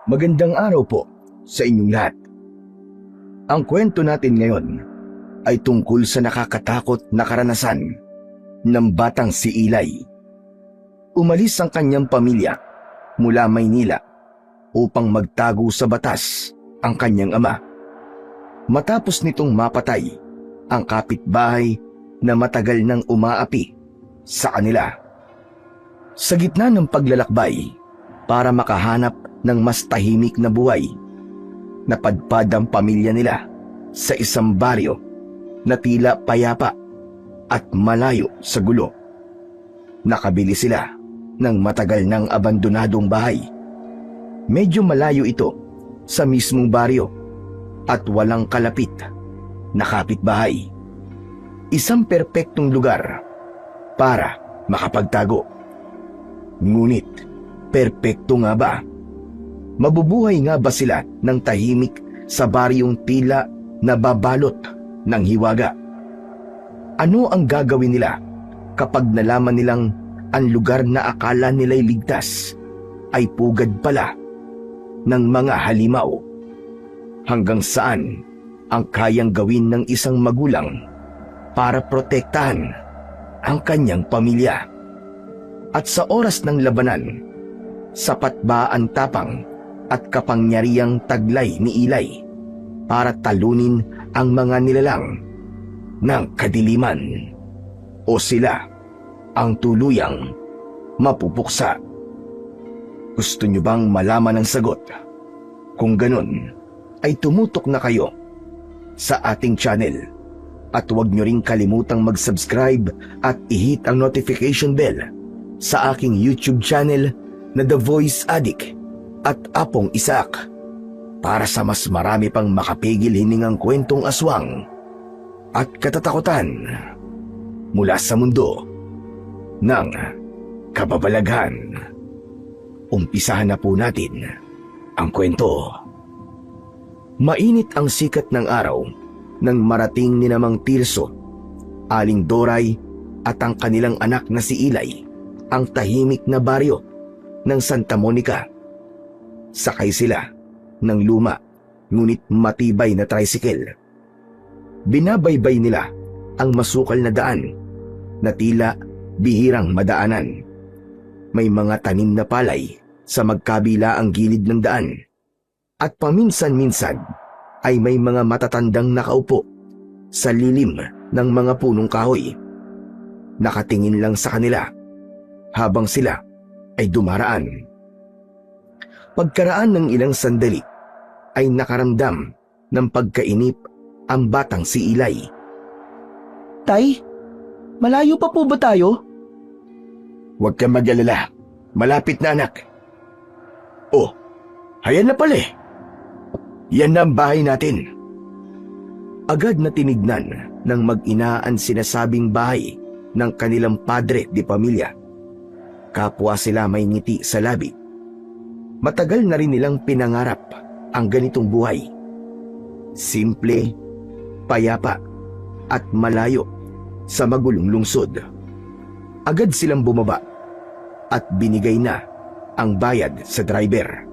Magandang araw po sa inyong lahat. Ang kwento natin ngayon ay tungkol sa nakakatakot na karanasan ng batang si Eli. Umalis ang kanyang pamilya mula Maynila upang magtago sa batas ang kanyang ama. Matapos nitong mapatay ang kapitbahay na matagal nang umaapi sa kanila. Sa gitna ng paglalakbay para makahanap ng mas tahimik na buhay, napadpad ang pamilya nila sa isang baryo na tila payapa at malayo sa gulo. Nakabili sila ng matagal ng abandonadong bahay. Medyo malayo ito sa mismong baryo at walang kalapit na kapitbahay. Isang perpektong lugar para makapagtago. Ngunit, perpekto nga ba? Mabubuhay nga ba sila ng tahimik sa baryong tila nababalot ng hiwaga? Ano ang gagawin nila kapag nalaman nilang ang lugar na akala nila'y ligtas ay pugad pala ng mga halimaw? Hanggang saan ang kayang gawin ng isang magulang para protektahan ang kanyang pamilya? At sa oras ng labanan, sapat ba ang tapang at kapangyarihang taglay ni Eli para talunin ang mga nilalang ng kadiliman? O sila ang tuluyang mapupuksa? Gusto nyo bang malaman ang sagot? Kung ganun, ay tumutok na kayo sa ating channel at huwag nyo ring kalimutang mag-subscribe at i-hit ang notification bell sa aking YouTube channel na The Voice Addict at Apong Isaac para sa mas marami pang makapigil hiningang kwentong aswang at katatakutan mula sa mundo ng kababalaghan. Umpisahan na po natin ang kwento. Mainit ang sikat ng araw nang marating ni Mang Tirso, Aling Doray at ang kanilang anak na si Eli ang tahimik na baryo ng Santa Monica. Sakay sila ng luma ngunit matibay na tricycle. Binabaybay nila ang masukal na daan na tila bihirang madaanan. May mga tanim na palay sa magkabila ang gilid ng daan at paminsan-minsan ay may mga matatandang nakaupo sa lilim ng mga punong kahoy. Nakatingin lang sa kanila habang sila ay dumaraan. Pagkaraan ng ilang sandali ay nakaramdam ng pagkainip ang batang si Eli. Tay, malayo pa po ba tayo? Huwag kang mag-alala. Malapit na, anak. Oh, ayan na pala eh. Yan na ang bahay natin. Agad na tinignan ng mag-ina ang sinasabing bahay ng kanilang padre de pamilya. Kapwa sila may ngiti sa labi. Matagal na rin nilang pinangarap ang ganitong buhay. Simple, payapa, at malayo sa magulong lungsod. Agad silang bumaba at binigay na ang bayad sa driver.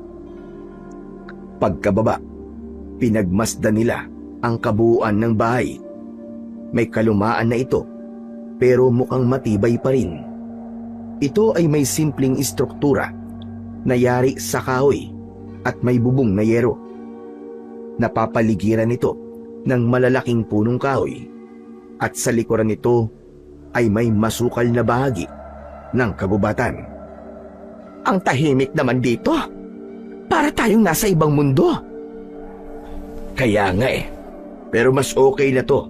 Pagkababa, pinagmasdan nila ang kabuuan ng bahay. May kalumaan na ito pero mukhang matibay pa rin. Ito ay may simpleng istruktura na yari sa kahoy at may bubong na yero. Napapaligiran ito ng malalaking punong kahoy at sa likuran nito ay may masukal na bahagi ng kagubatan. Ang tahimik naman dito. Para tayong nasa ibang mundo. Kaya nga eh. Pero mas okay na to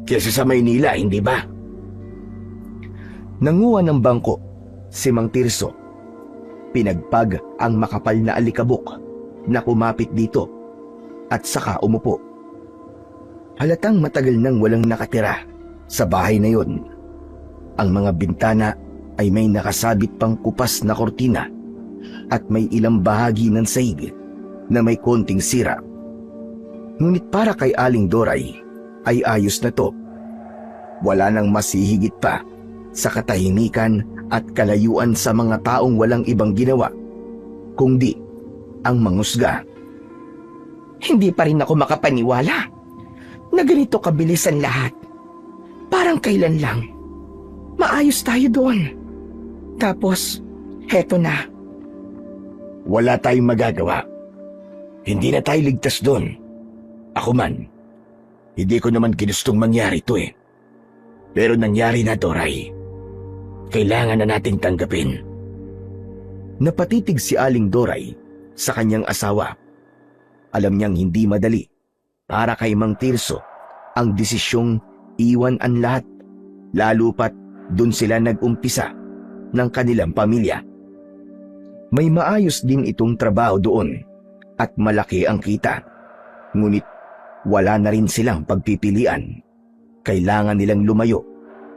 kaysa sa Maynila, hindi ba? Nanguha ng bangko si Mang Tirso. Pinagpag ang makapal na alikabok na kumapit dito at saka umupo. Halatang matagal nang walang nakatira sa bahay na yon. Ang mga bintana ay may nakasabit pang kupas na kortina at may ilang bahagi ng sahig na may konting sira. Ngunit para kay Aling Doray ay ayos na to. Wala nang masihigit pa sa katahimikan at kalayuan sa mga taong walang ibang ginawa kundi ang mangusga. Hindi pa rin ako makapaniwala na ganito kabilis ang lahat. Parang kailan lang. Maayos tayo doon. Tapos, heto na. Wala tayong magagawa. Hindi na tayo ligtas doon. Ako man, hindi ko naman kinustong mangyari ito eh. Pero nangyari na, Doray. Kailangan na nating tanggapin. Napatitig si Aling Doray sa kanyang asawa. Alam niyang hindi madali para kay Mang Tirso ang desisyong iwan ang lahat, lalo pat dun sila nag-umpisa ng kanilang pamilya. May maayos din itong trabaho doon at malaki ang kita. Ngunit wala na rin silang pagpipilian. Kailangan nilang lumayo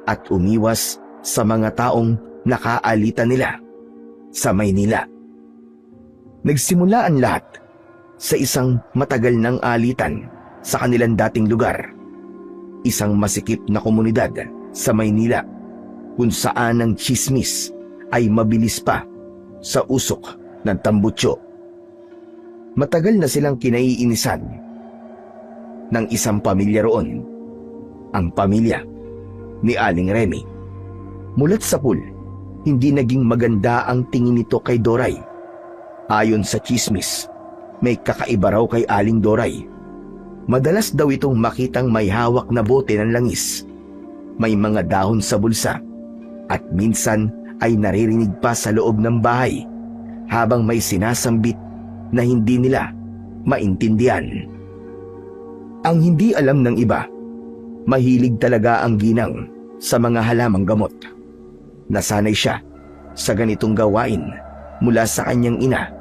at umiwas sa mga taong nakaalita nila sa Maynila. Nagsimula ang lahat sa isang matagal ng alitan sa kanilang dating lugar. Isang masikip na komunidad sa Maynila kung saan ang tsismis ay mabilis pa sa usok ng tambutso. Matagal na silang kinaiinisan ng isang pamilya roon, ang pamilya ni Aling Remy. Mulat sa pool, hindi naging maganda ang tingin nito kay Doray. Ayon sa tsismis, may kakaiba raw kay Aling Doray. Madalas daw itong makitang may hawak na bote ng langis, may mga dahon sa bulsa, at minsan ay naririnig pa sa loob ng bahay habang may sinasambit na hindi nila maintindihan. Ang hindi alam ng iba, mahilig talaga ang ginang sa mga halamang gamot. Nasanay siya sa ganitong gawain mula sa kanyang ina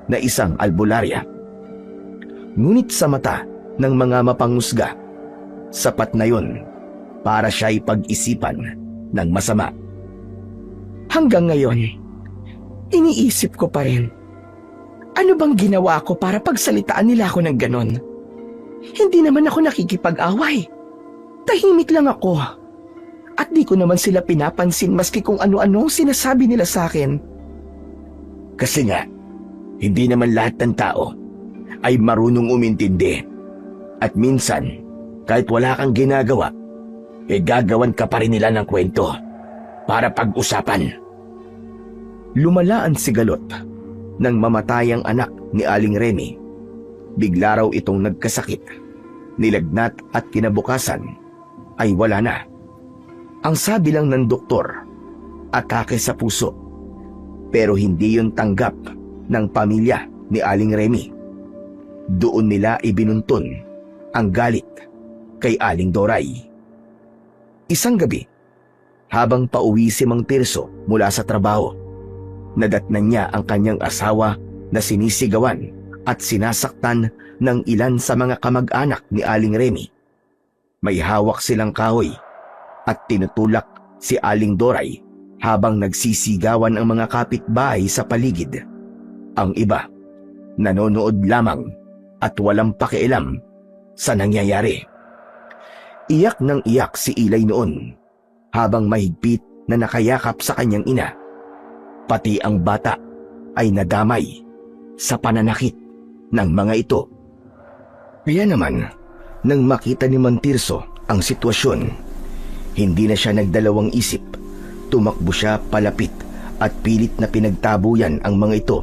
na isang albularya. Ngunit sa mata ng mga mapangusga, sapat na yon para siya'y pag-isipan ng masama. Hanggang ngayon, iniisip ko pa rin, ano bang ginawa ko para pagsalitaan nila ako ng ganon? Hindi naman ako nakikipag-away. Tahimik lang ako. At di ko naman sila pinapansin maski kung ano-ano sinasabi nila sa akin. Kasi nga, hindi naman lahat ng tao ay marunong umintindi. At minsan, kahit wala kang ginagawa, gagawan ka pa rin nila ng kwento para pag-usapan. Lumala ang sigalot ng mamatayang anak ni Aling Remy. Bigla raw itong nagkasakit, nilagnat at kinabukasan ay wala na. Ang sabi lang ng doktor, atake sa puso. Pero hindi yun tanggap ng pamilya ni Aling Remy. Doon nila ibinuntun ang galit kay Aling Doray. Isang gabi, habang pauwi si Mang Tirso mula sa trabaho, nadatnan niya ang kanyang asawa na sinisigawan at sinasaktan ng ilan sa mga kamag-anak ni Aling Remy. May hawak silang kahoy at tinutulak si Aling Doray habang nagsisigawan ang mga kapitbahay sa paligid. Ang iba, nanonood lamang at walang pakialam sa nangyayari. Iyak ng iyak si Ilay noon habang mahigpit na nakayakap sa kanyang ina. Pati ang bata ay nadamay sa pananakit ng mga ito. Kaya naman, nang makita ni Mang Tirso ang sitwasyon, hindi na siya nagdalawang isip. Tumakbo siya palapit at pilit na pinagtabuyan ang mga ito.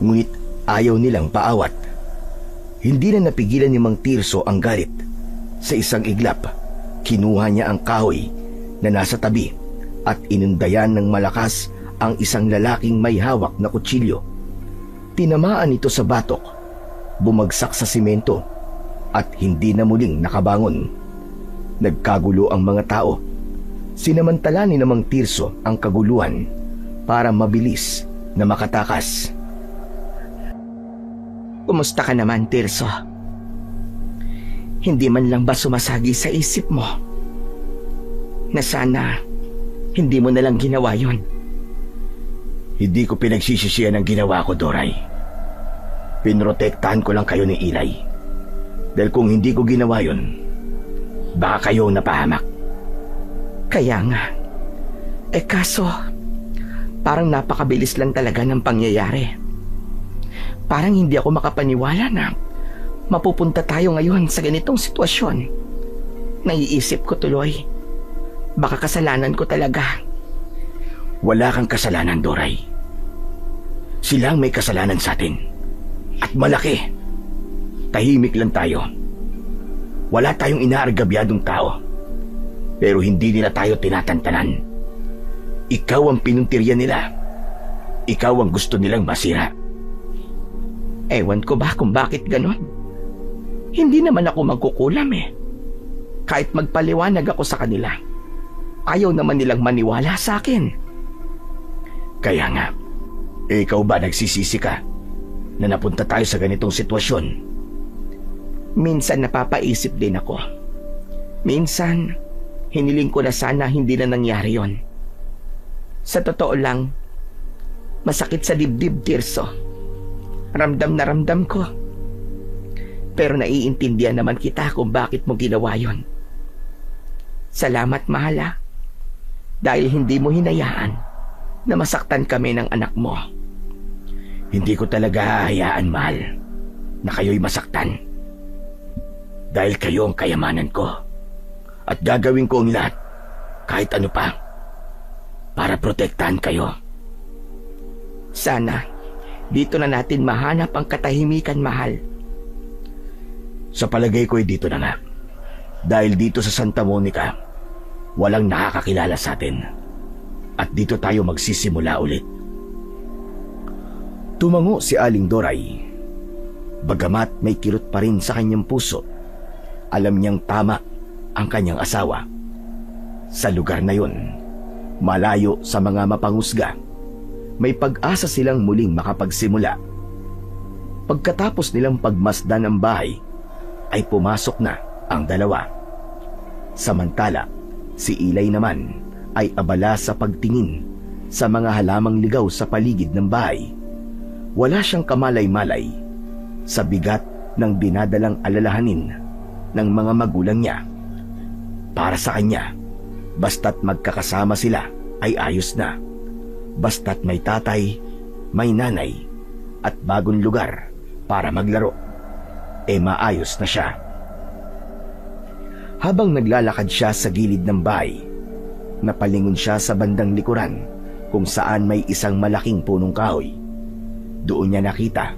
Ngunit ayaw nilang paawat. Hindi na napigilan ni Mang Tirso ang galit. Sa isang iglap, kinuha niya ang kahoy na nasa tabi at inundayan ng malakas ang isang lalaking may hawak na kutsilyo. Tinamaan ito sa batok, bumagsak sa simento at hindi na muling nakabangon. Nagkagulo ang mga tao. Sinamantala ni Mang Tirso ang kaguluhan para mabilis na makatakas. Kumusta ka naman, Tirso? Hindi man lang ba sumasagi sa isip mo na sana hindi mo nalang ginawa yon? Hindi ko pinagsisisihan ang ginawa ko, Doray. Pinrotektahan ko lang kayo ni Ilay. Dahil kung hindi ko ginawa yon, baka kayo napahamak. Kaya nga. Kaso, parang napakabilis lang talaga ng pangyayari. Parang hindi ako makapaniwala na mapupunta tayo ngayon sa ganitong sitwasyon. Naiisip ko tuloy, baka kasalanan ko talaga. Wala kang kasalanan, Doray. Sila ang may kasalanan sa atin. At malaki. Tahimik lang tayo. Wala tayong inaargabyadong tao. Pero hindi nila tayo tinatantanan. Ikaw ang pinuntirya nila. Ikaw ang gusto nilang masira. Ewan ko ba kung bakit ganon? Hindi naman ako magkukulam eh. Kahit magpaliwanag ako sa kanila, ayaw naman nilang maniwala sa akin. Kaya nga, ikaw ba nagsisisi ka na napunta tayo sa ganitong sitwasyon? Minsan napapaisip din ako. Minsan, hiniling ko na sana hindi na nangyari yon. Sa totoo lang, masakit sa dibdib, Tirso. Ramdam na ramdam ko. Pero naiintindihan naman kita kung bakit mo ginawa yon. Salamat, mahala. Dahil hindi mo hinayaan na masaktan kami ng anak mo. Hindi ko talaga hahayaan, mahal, na kayo'y masaktan. Dahil kayo ang kayamanan ko. At gagawin ko ang lahat, kahit ano pa, para protektahan kayo. Sana, dito na natin mahanap ang katahimikan, mahal. Sa palagay ko'y dito na nga. Dahil dito sa Santa Monica, walang nakakakilala sa atin. At dito tayo magsisimula ulit. Tumango si Aling Doray. Bagamat may kirot pa rin sa kanyang puso, alam niyang tama ang kanyang asawa. Sa lugar na yun, malayo sa mga mapangusga, may pag-asa silang muling makapagsimula. Pagkatapos nilang pagmasdan ng bahay, ay pumasok na ang dalawa. Samantala, si Ilay naman ay abala sa pagtingin sa mga halamang ligaw sa paligid ng bahay. Wala siyang kamalay-malay sa bigat ng dinadalang alalahanin ng mga magulang niya. Para sa kanya, basta't magkakasama sila ay ayos na. Basta't may tatay, may nanay, at bagong lugar para maglaro, maayos na siya. Habang naglalakad siya sa gilid ng bahay, napalingon siya sa bandang likuran kung saan may isang malaking punong kahoy. Doon niya nakita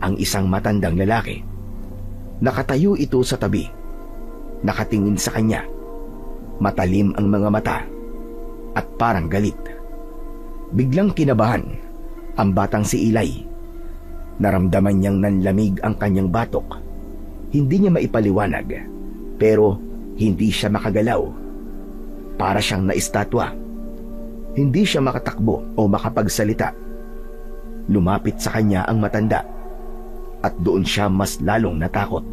ang isang matandang lalaki. Nakatayo ito sa tabi, nakatingin sa kanya. Matalim ang mga mata at parang galit. Biglang kinabahan ang batang si Ilay. Naramdaman niyang nanlamig ang kanyang batok. Hindi niya maipaliwanag, pero hindi siya makagalaw. Para siyang naistatwa. Hindi siya makatakbo o makapagsalita. Lumapit sa kanya ang matanda at doon siya mas lalong natakot.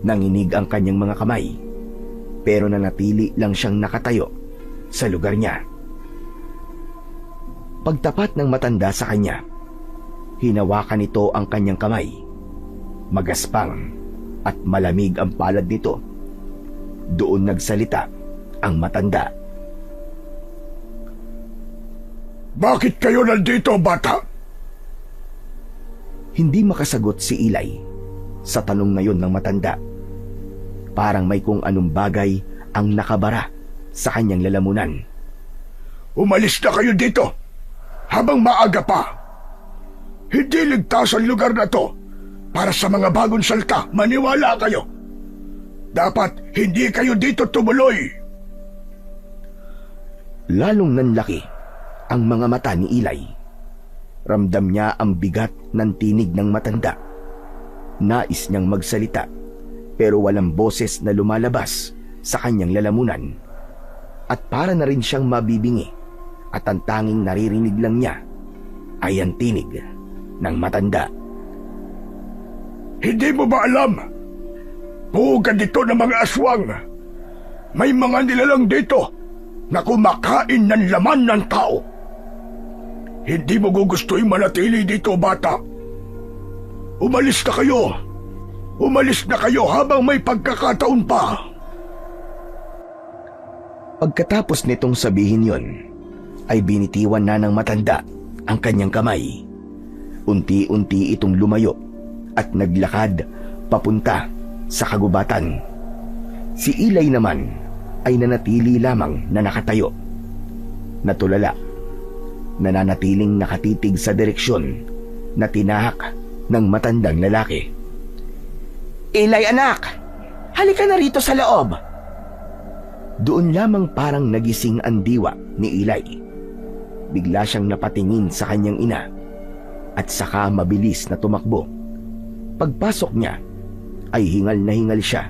Nanginig ang kanyang mga kamay, pero nanatili lang siyang nakatayo sa lugar niya. Pagtapat ng matanda sa kanya, hinawakan nito ang kanyang kamay. Magaspang at malamig ang palad nito. Doon nagsalita ang matanda. Bakit kayo nandito, bata? Hindi makasagot si Ilay sa tanong na yon ng matanda. Parang may kung anong bagay ang nakabara sa kanyang lalamunan. Umalis na kayo dito habang maaga pa. Hindi ligtas ang lugar na to para sa mga bagong salta. Maniwala kayo. Dapat hindi kayo dito tumuloy. Lalong nanlaki ang mga mata ni Ilay. Ramdam niya ang bigat ng tinig ng matanda. Nais niyang magsalita, pero walang boses na lumalabas sa kanyang lalamunan. At para na rin siyang mabibingi, at ang tanging naririnig lang niya ay ang tinig ng matanda. Hindi mo ba alam? Buugan dito ng mga aswang. May mga nilalang dito na kumakain ng laman ng tao. Hindi mo gugustuhin manatili dito, bata. Umalis na kayo. Umalis na kayo habang may pagkakataon pa. Pagkatapos nitong sabihin yon, ay binitiwan na ng matanda ang kanyang kamay. Unti-unti itong lumayo at naglakad papunta sa kagubatan. Si Ilay naman ay nanatili lamang na nakatayo. Natulala, nananatiling nakatitig sa direksyon na tinahak ng matandang lalaki. Ilay anak, halika na rito sa loob. Doon lamang parang nagising ang diwa ni Ilay. Bigla siyang napatingin sa kanyang ina at saka mabilis na tumakbo. Pagpasok niya ay hingal na hingal siya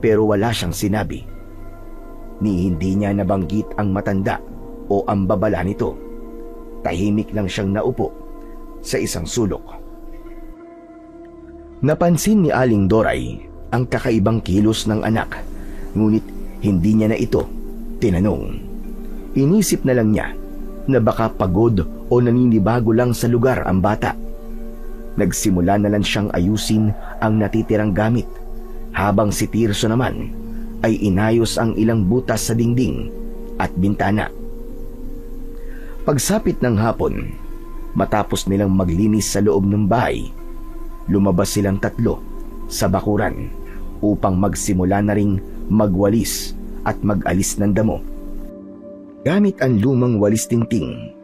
pero wala siyang sinabi. Ni hindi niya nabanggit ang matanda o ang babala nito. Tahimik lang siyang naupo sa isang sulok. Napansin ni Aling Doray ang kakaibang kilos ng anak, ngunit hindi niya na ito tinanong. Inisip na lang niya na baka pagod o naninibago lang sa lugar ang bata. Nagsimula na lang siyang ayusin ang natitirang gamit, habang si Tirso naman ay inayos ang ilang butas sa dingding at bintana. Pagsapit ng hapon, matapos nilang maglinis sa loob ng bahay, lumabas silang tatlo sa bakuran upang magsimula na ring magwalis at mag-alis ng damo. Gamit ang lumang walis tingting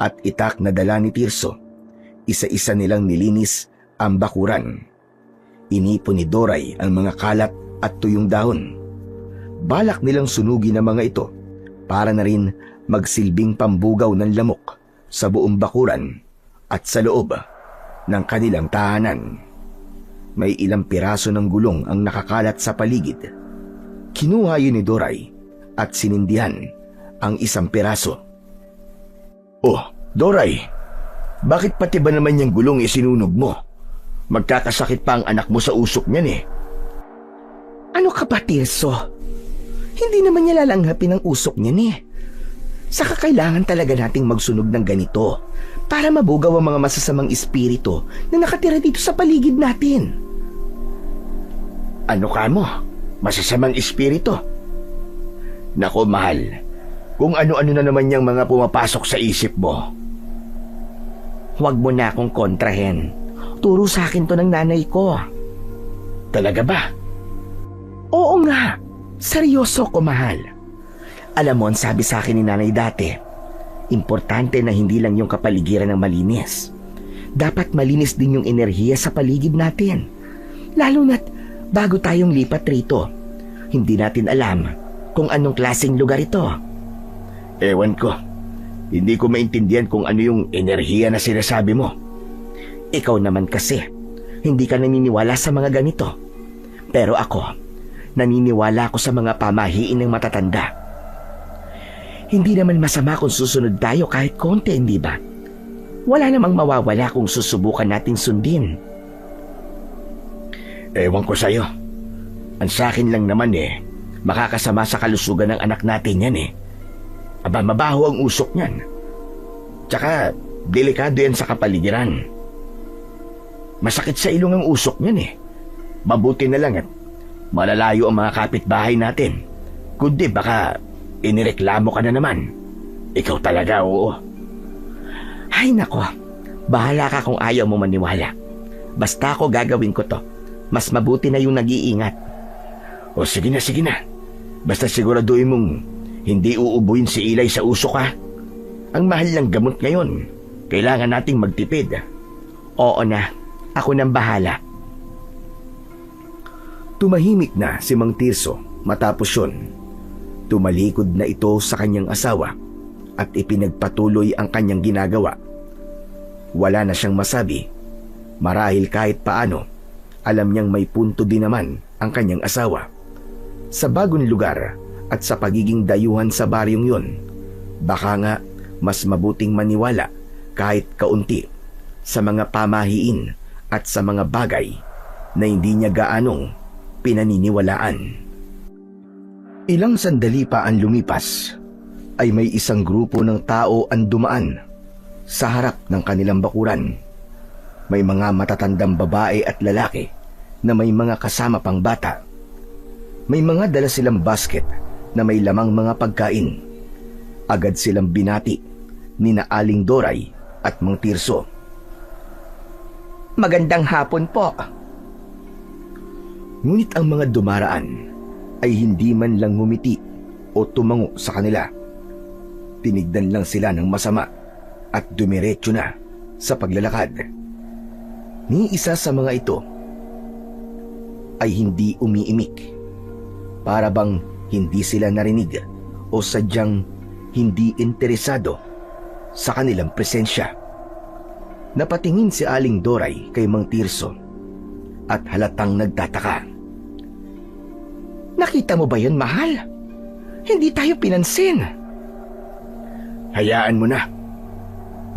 at itak na dala ni Tirso, isa-isa nilang nilinis ang bakuran. Inipon ni Doray ang mga kalat at tuyong dahon. Balak nilang sunugin ang mga ito para na rin magsilbing pambugaw ng lamok sa buong bakuran at sa loob ng kanilang tahanan. May ilang piraso ng gulong ang nakakalat sa paligid. Kinuha yun ni Doray at sinindihan ang isang piraso. "Oh, Doray, bakit pati ba naman yung gulong isinunog mo? Magkakasakit pa ang anak mo sa usok niyan eh." Ano ka ba, Tirso? Hindi naman niya lalanghapin ang usok niyan eh. Saka kailangan talaga nating magsunog ng ganito para mabugaw ang mga masasamang espiritu na nakatira dito sa paligid natin. "Ano ka mo? Masasamang espiritu?" "Nako, mahal. Kung ano-ano na naman yung mga pumapasok sa isip mo." Huwag mo na akong kontrahen. Turo sa akin to ng nanay ko. "Talaga ba?" Oo nga. Seryoso ko, mahal. Alam mo, ang sabi sa akin ni nanay dati, importante na hindi lang yung kapaligiran ng malinis. Dapat malinis din yung enerhiya sa paligid natin. Lalo na't bago tayong lipat rito, hindi natin alam kung anong klaseng lugar ito. Ewan ko. Hindi ko maintindihan kung ano yung enerhiya na sinasabi mo. Ikaw naman kasi, hindi ka naniniwala sa mga ganito. Pero ako, naniniwala ako sa mga pamahiin ng matatanda. Hindi naman masama kung susunod tayo kahit konti, hindi ba? Wala namang mawawala kung susubukan nating sundin. Ewan ko sa'yo. Ang sa'kin lang naman makakasama sa kalusugan ng anak natin yan eh. Aba, mabaho ang usok niyan. Tsaka, delikado yan sa kapaligiran. Masakit sa ilong ang usok niyan eh. Mabuti na lang at malalayo ang mga kapitbahay natin. Kundi baka inireklamo ka na naman. Ikaw talaga, oo. Ay nako, bahala ka kung ayaw mo maniwala. Basta ako gagawin ko to. Mas mabuti na yung nag-iingat. O sige na. Basta siguraduhin mong hindi uubuin si Ilay sa usok ha. Ang mahal ng gamot ngayon. Kailangan nating magtipid. Oo na, ako nang bahala. Tumahimik na si Mang Tirso matapos yun. Tumalikod na ito sa kanyang asawa at ipinagpatuloy ang kanyang ginagawa. Wala na siyang masabi. Marahil kahit paano, alam niyang may punto din naman ang kanyang asawa. Sa bagong lugar at sa pagiging dayuhan sa baryong yun, baka nga mas mabuting maniwala kahit kaunti sa mga pamahiin at sa mga bagay na hindi niya gaanong pinaniniwalaan. Ilang sandali pa ang lumipas ay may isang grupo ng tao ang dumaan sa harap ng kanilang bakuran. May mga matatandang babae at lalaki na may mga kasama pang bata. May mga dala silang basket na may lamang mga pagkain. Agad silang binati ni na Aling Doray at Mang Tirso. Magandang hapon po. Ngunit ang mga dumaraan ay hindi man lang ngumiti o tumango sa kanila. Tinignan lang sila ng masama at dumiretso na sa paglalakad. Ni isa sa mga ito ay hindi umiimik. Para bang hindi sila narinig o sadyang hindi interesado sa kanilang presensya. Napatingin si Aling Doray kay Mang Tirso at halatang nagtataka. Nakita mo ba yun, mahal? Hindi tayo pinansin. Hayaan mo na.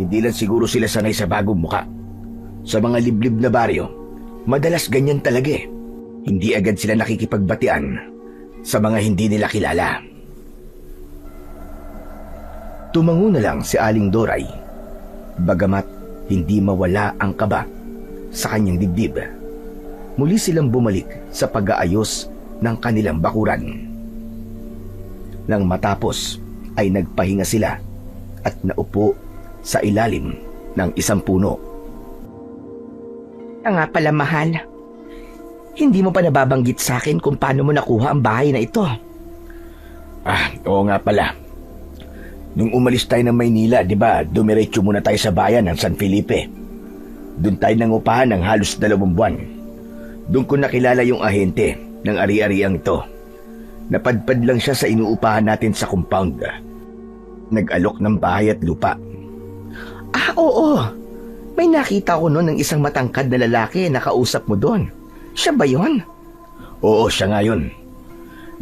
Hindi lang siguro sila sanay sa bagong muka. Sa mga liblib na baryo, madalas ganyan talaga eh. Hindi agad sila nakikipagbatian sa mga hindi nila kilala. Tumango na lang si Aling Doray, bagamat hindi mawala ang kaba sa kanyang dibdib. Muli silang bumalik sa pag-aayos ng kanilang bakuran. Nang matapos ay nagpahinga sila at naupo sa ilalim ng isang puno. Nga pala, mahal. Hindi mo pa nababanggit sa akin kung paano mo nakuha ang bahay na ito. Oo nga pala. Nung umalis tayo ng Maynila, di ba, dumiretso muna tayo sa bayan ng San Felipe. Doon tayo nangupahan ng halos 2 buwan. Doon ko nakilala yung ahente ng ari-ariang ito. Napadpad lang siya sa inuupahan natin sa compound. Nag-alok ng bahay at lupa. Oo. May nakita ko noon ng isang matangkad na lalaki na kausap mo doon. Siya ba yun? Oo, siya nga yun.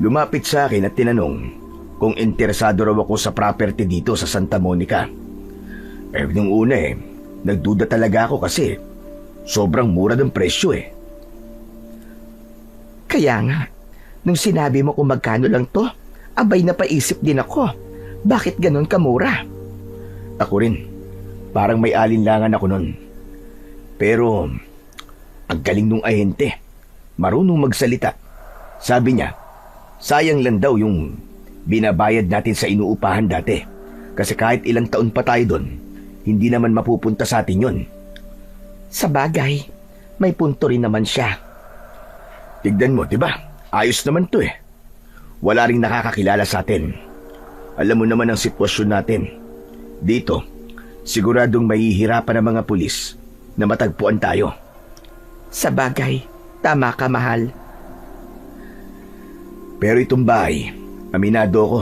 Lumapit sa akin at tinanong kung interesado raw ako sa property dito sa Santa Monica. Nung una nagduda talaga ako kasi sobrang mura ng presyo eh. Kaya nga, nung sinabi mo kung magkano lang to, abay napaisip din ako. Bakit ganon kamura? Ako rin, parang may alinlangan ako nun. Pero ang galing nung ahente, marunong magsalita. Sabi niya, sayang lang daw yung binabayad natin sa inuupahan dati. Kasi kahit ilang taon pa tayo doon, hindi naman mapupunta sa atin yun. Sa bagay, may punto rin naman siya. Tignan mo, di ba? Ayos naman to eh. Wala ring nakakakilala sa atin. Alam mo naman ang sitwasyon natin. Dito, siguradong mahihirapan ang mga pulis na matagpuan tayo. Sa bagay, tama ka, mahal. Pero itong bahay, aminado ko,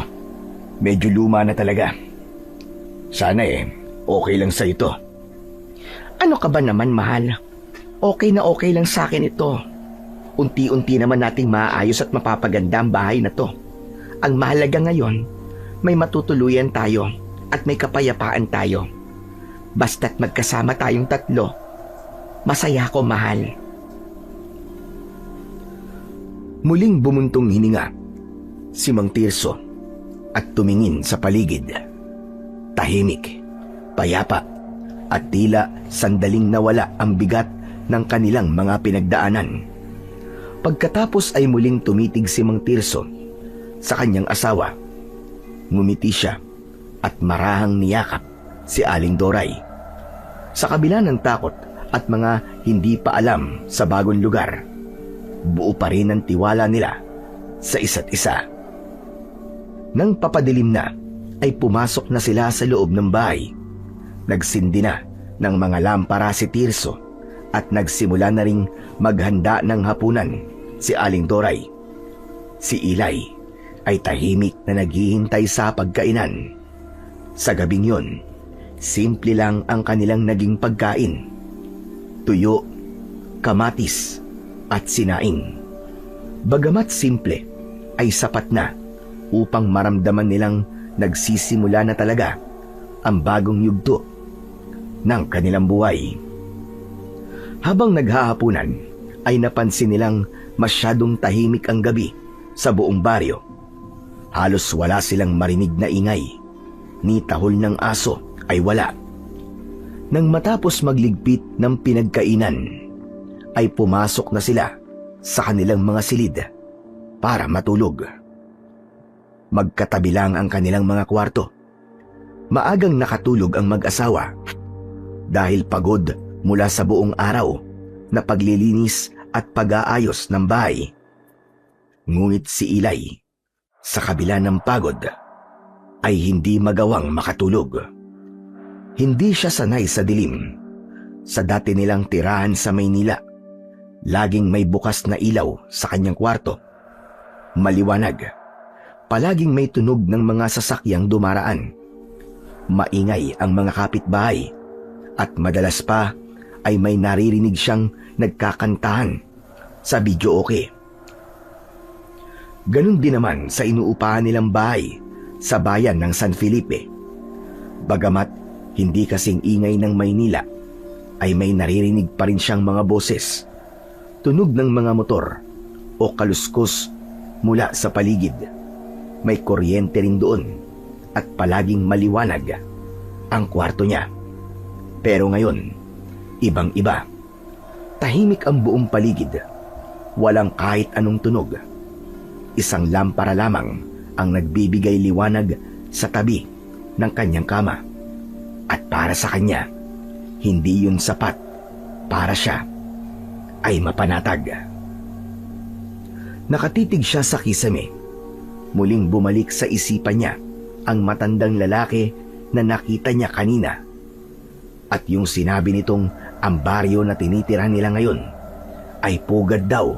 medyo luma na talaga. Sana okay lang sa ito. Ano ka ba naman, mahal? Okay na okay lang sa akin ito. Unti-unti naman nating maayos at mapapaganda ang bahay na to. Ang mahalaga ngayon, may matutuluyan tayo at may kapayapaan tayo. Basta't magkasama tayong 3, masaya ko, mahal. Muling bumuntong hininga si Mang Tirso at tumingin sa paligid. Tahimik, payapa, at tila sandaling nawala ang bigat ng kanilang mga pinagdaanan. Pagkatapos ay muling tumitig si Mang Tirso sa kanyang asawa. Ngumiti siya at marahang niyakap si Aling Doray. Sa kabila ng takot at mga hindi pa alam sa bagong lugar, buo pa rin ang tiwala nila sa isa't isa. Nang papadilim na, ay pumasok na sila sa loob ng bahay. Nagsindi na ng mga lampara si Tirso at nagsimula na ring maghanda ng hapunan si Aling Doray. Si Ilay ay tahimik na naghihintay sa pagkainan. Sa gabing yon, simple lang ang kanilang naging pagkain. Tuyo, kamatis, at sinaing. Bagamat simple, ay sapat na upang maramdaman nilang nagsisimula na talaga ang bagong yugto ng kanilang buhay. Habang naghahapunan, ay napansin nilang masyadong tahimik ang gabi sa buong baryo. Halos wala silang marinig na ingay, ni tahol ng aso ay wala. Nang matapos magligpit ng pinagkainan, ay pumasok na sila sa kanilang mga silid para matulog. Magkatabi lang ang kanilang mga kwarto. Maagang nakatulog ang mag-asawa dahil pagod mula sa buong araw na paglilinis at pag-aayos ng bahay. Ngunit si Eli, sa kabila ng pagod, ay hindi magawang makatulog. Hindi siya sanay sa dilim. Sa dati nilang tirahan sa Maynila, laging may bukas na ilaw sa kanyang kwarto. Maliwanag. Palaging may tunog ng mga sasakyang dumaraan. Maingay ang mga kapitbahay at madalas pa ay may naririnig siyang nagkakantahan sa videoke. Ganun din naman sa inuupahan nilang bahay sa bayan ng San Felipe. Bagamat hindi kasing ingay ng Maynila, ay may naririnig pa rin siyang mga boses, tunog ng mga motor o kaluskos mula sa paligid. May kuryente rin doon at palaging maliwanag ang kwarto niya. Pero ngayon, ibang-iba. Tahimik ang buong paligid. Walang kahit anong tunog. Isang lampara lamang ang nagbibigay liwanag sa tabi ng kanyang kama. At para sa kanya, hindi yun sapat para siya ay mapanatag. Nakatitig siya sa kisame. Muling bumalik sa isipan niya ang matandang lalaki na nakita niya kanina. At yung sinabi nitong ang baryo na tinitira nila ngayon ay pugad daw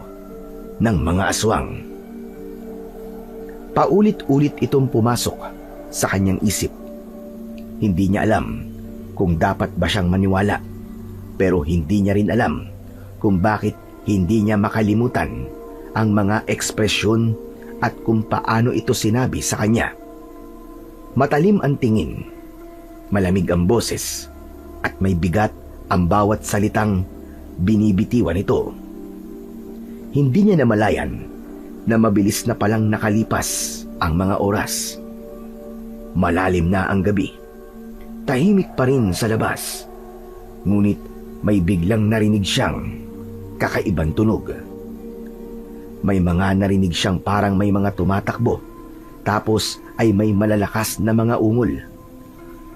ng mga aswang. Paulit-ulit itong pumasok sa kanyang isip. Hindi niya alam kung dapat ba siyang maniwala, pero hindi niya rin alam kung bakit hindi niya makalimutan ang mga ekspresyon at kung paano ito sinabi sa kanya. Matalim ang tingin, malamig ang boses, at may bigat ang bawat salitang binibitiwan ito. Hindi niya namalayan na mabilis na palang nakalipas ang mga oras. Malalim na ang gabi. Tahimik pa rin sa labas. Ngunit may biglang narinig siyang kakaibang tunog. May mga narinig siyang parang may mga tumatakbo, tapos ay may malalakas na mga ungol.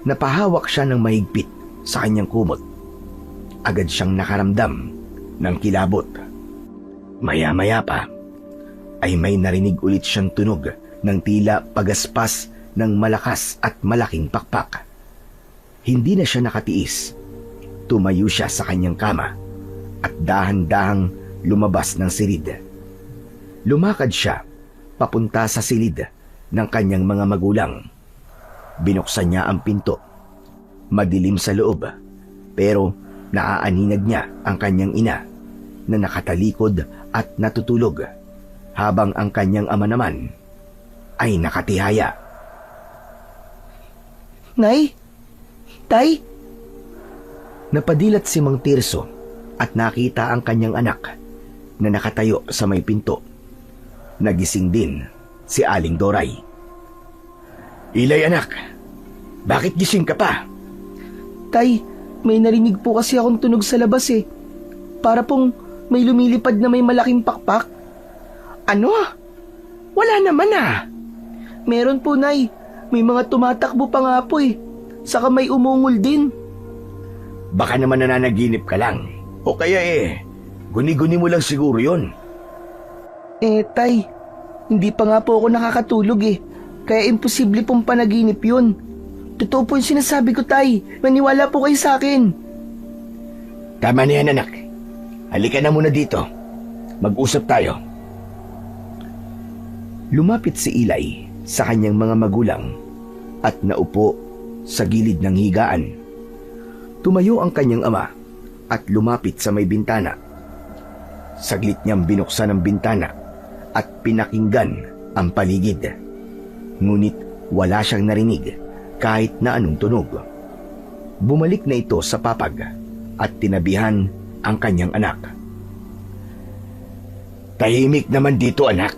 Napahawak siya ng mahigpit sa kanyang kumot. Agad siyang nakaramdam ng kilabot. Maya-maya pa ay may narinig ulit siyang tunog ng tila pagaspas ng malakas at malaking pakpak. Hindi na siya nakatiis. Tumayo siya sa kanyang kama at dahan-dahang lumabas ng silid. Lumakad siya papunta sa silid ng kanyang mga magulang. Binuksan niya ang pinto. Madilim sa loob, pero naaaninag niya ang kanyang ina na nakatalikod at natutulog, habang ang kanyang ama naman ay nakatihaya. Nay? Tay? Napadilat si Mang Tirso at nakita ang kanyang anak na nakatayo sa may pinto. Nagising din si Aling Doray. Ilay anak, bakit gising ka pa? Tay, may narinig po kasi akong tunog sa labas eh. Para pong may lumilipad na may malaking pakpak. Ano? Wala naman ah. Meron po, Nay. May mga tumatakbo pa nga po eh. Saka may umungol din. Baka naman nananaginip ka lang. O kaya guni-guni mo lang siguro yon. Tay, hindi pa nga po ako nakakatulog eh. Kaya imposible pong panaginip yun. Totoo po yung sinasabi ko, Tay. Maniwala po kayo sa akin. Tama na yan, anak. Halika na muna dito. Mag-usap tayo. Lumapit si Eli sa kanyang mga magulang at naupo sa gilid ng higaan. Tumayo ang kanyang ama at lumapit sa may bintana. Saglit niyang binuksan ang bintana at pinakinggan ang paligid. Ngunit wala siyang narinig kahit na anong tunog. Bumalik na ito sa papag at tinabihan ang kanyang anak. Tahimik naman dito, anak.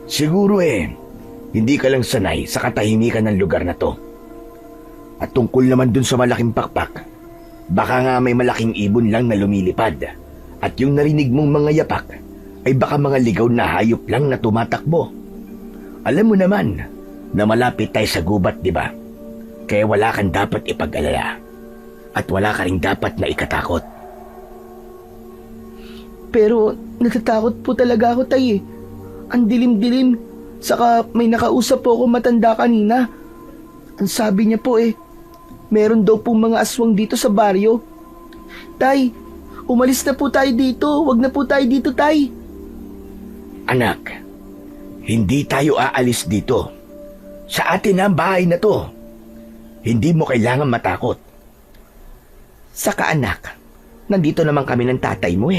Siguro hindi ka lang sanay sa katahimikan ng lugar na to. At tungkol naman dun sa malaking pakpak, baka nga may malaking ibon lang na lumilipad. At yung narinig mong mga yapak ay baka mga ligaw na hayop lang na tumatakbo. Alam mo naman na malapit tayo sa gubat, di ba? Kaya wala kang dapat ipag-alala. At wala ka ring dapat na ikatakot. Pero natatakot po talaga ako, tay. Ang dilim-dilim. Saka may nakausap po ako matanda kanina. Ang sabi niya po meron daw po mga aswang dito sa baryo. Tay, umalis na po tayo dito. Wag na po tayo dito, tay. Anak, hindi tayo aalis dito. Sa atin na ang bahay na to. Hindi mo kailangan matakot. Saka anak, nandito naman kami ng tatay mo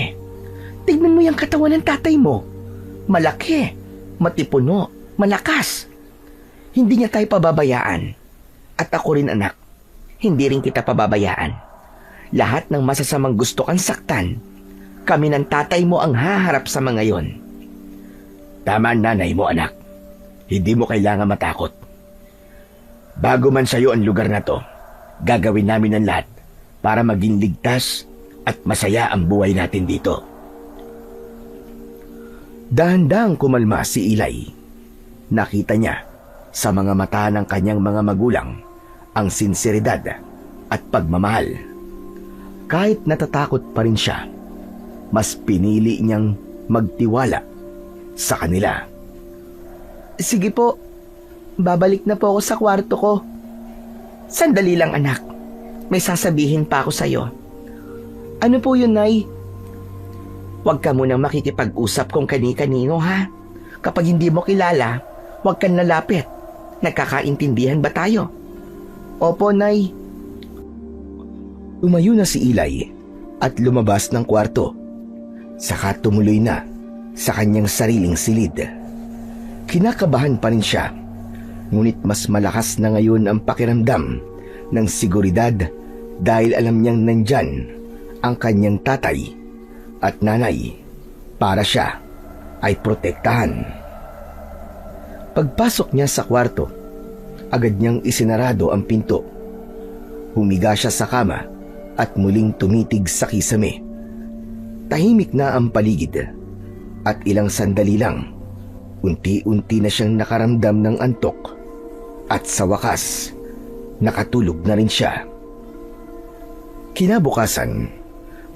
Tignan mo yung katawan ng tatay mo. Malaki, matipuno, malakas. Hindi niya tayo pababayaan. At ako rin anak, hindi rin kita pababayaan. Lahat ng masasamang gusto kang saktan, kami ng tatay mo ang haharap sa mga yon. Tama ang nanay mo, anak. Hindi mo kailangan matakot. Bago man sa'yo ang lugar na to, gagawin namin ang lahat para maging ligtas at masaya ang buhay natin dito. Dahan-dahang kumalma si Eli. Nakita niya sa mga mata ng kanyang mga magulang ang sinseridad at pagmamahal. Kahit natatakot pa rin siya, mas pinili niyang magtiwala sa kanila. Sige po, babalik na po ako sa kwarto ko. Sandali lang anak, may sasabihin pa ako sa'yo. Ano po yun, Nay? Huwag ka munang makikipag-usap kung kani-kanino, ha? Kapag hindi mo kilala, huwag kang lalapit. Nagkakaintindihan ba tayo? Opo, Nay. Tumayo na si Eli at lumabas ng kwarto. Saka tumuloy na sa kanyang sariling silid. Kinakabahan pa rin siya, ngunit mas malakas na ngayon ang pakiramdam ng seguridad dahil alam niyang nandyan ang kanyang tatay at nanay para siya ay protektahan. Pagpasok niya sa kwarto, agad niyang isinarado ang pinto. Humiga siya sa kama at muling tumitig sa kisame. Tahimik na ang paligid at ilang sandali lang, unti-unti na siyang nakaramdam ng antok at sa wakas, nakatulog na rin siya. Kinabukasan,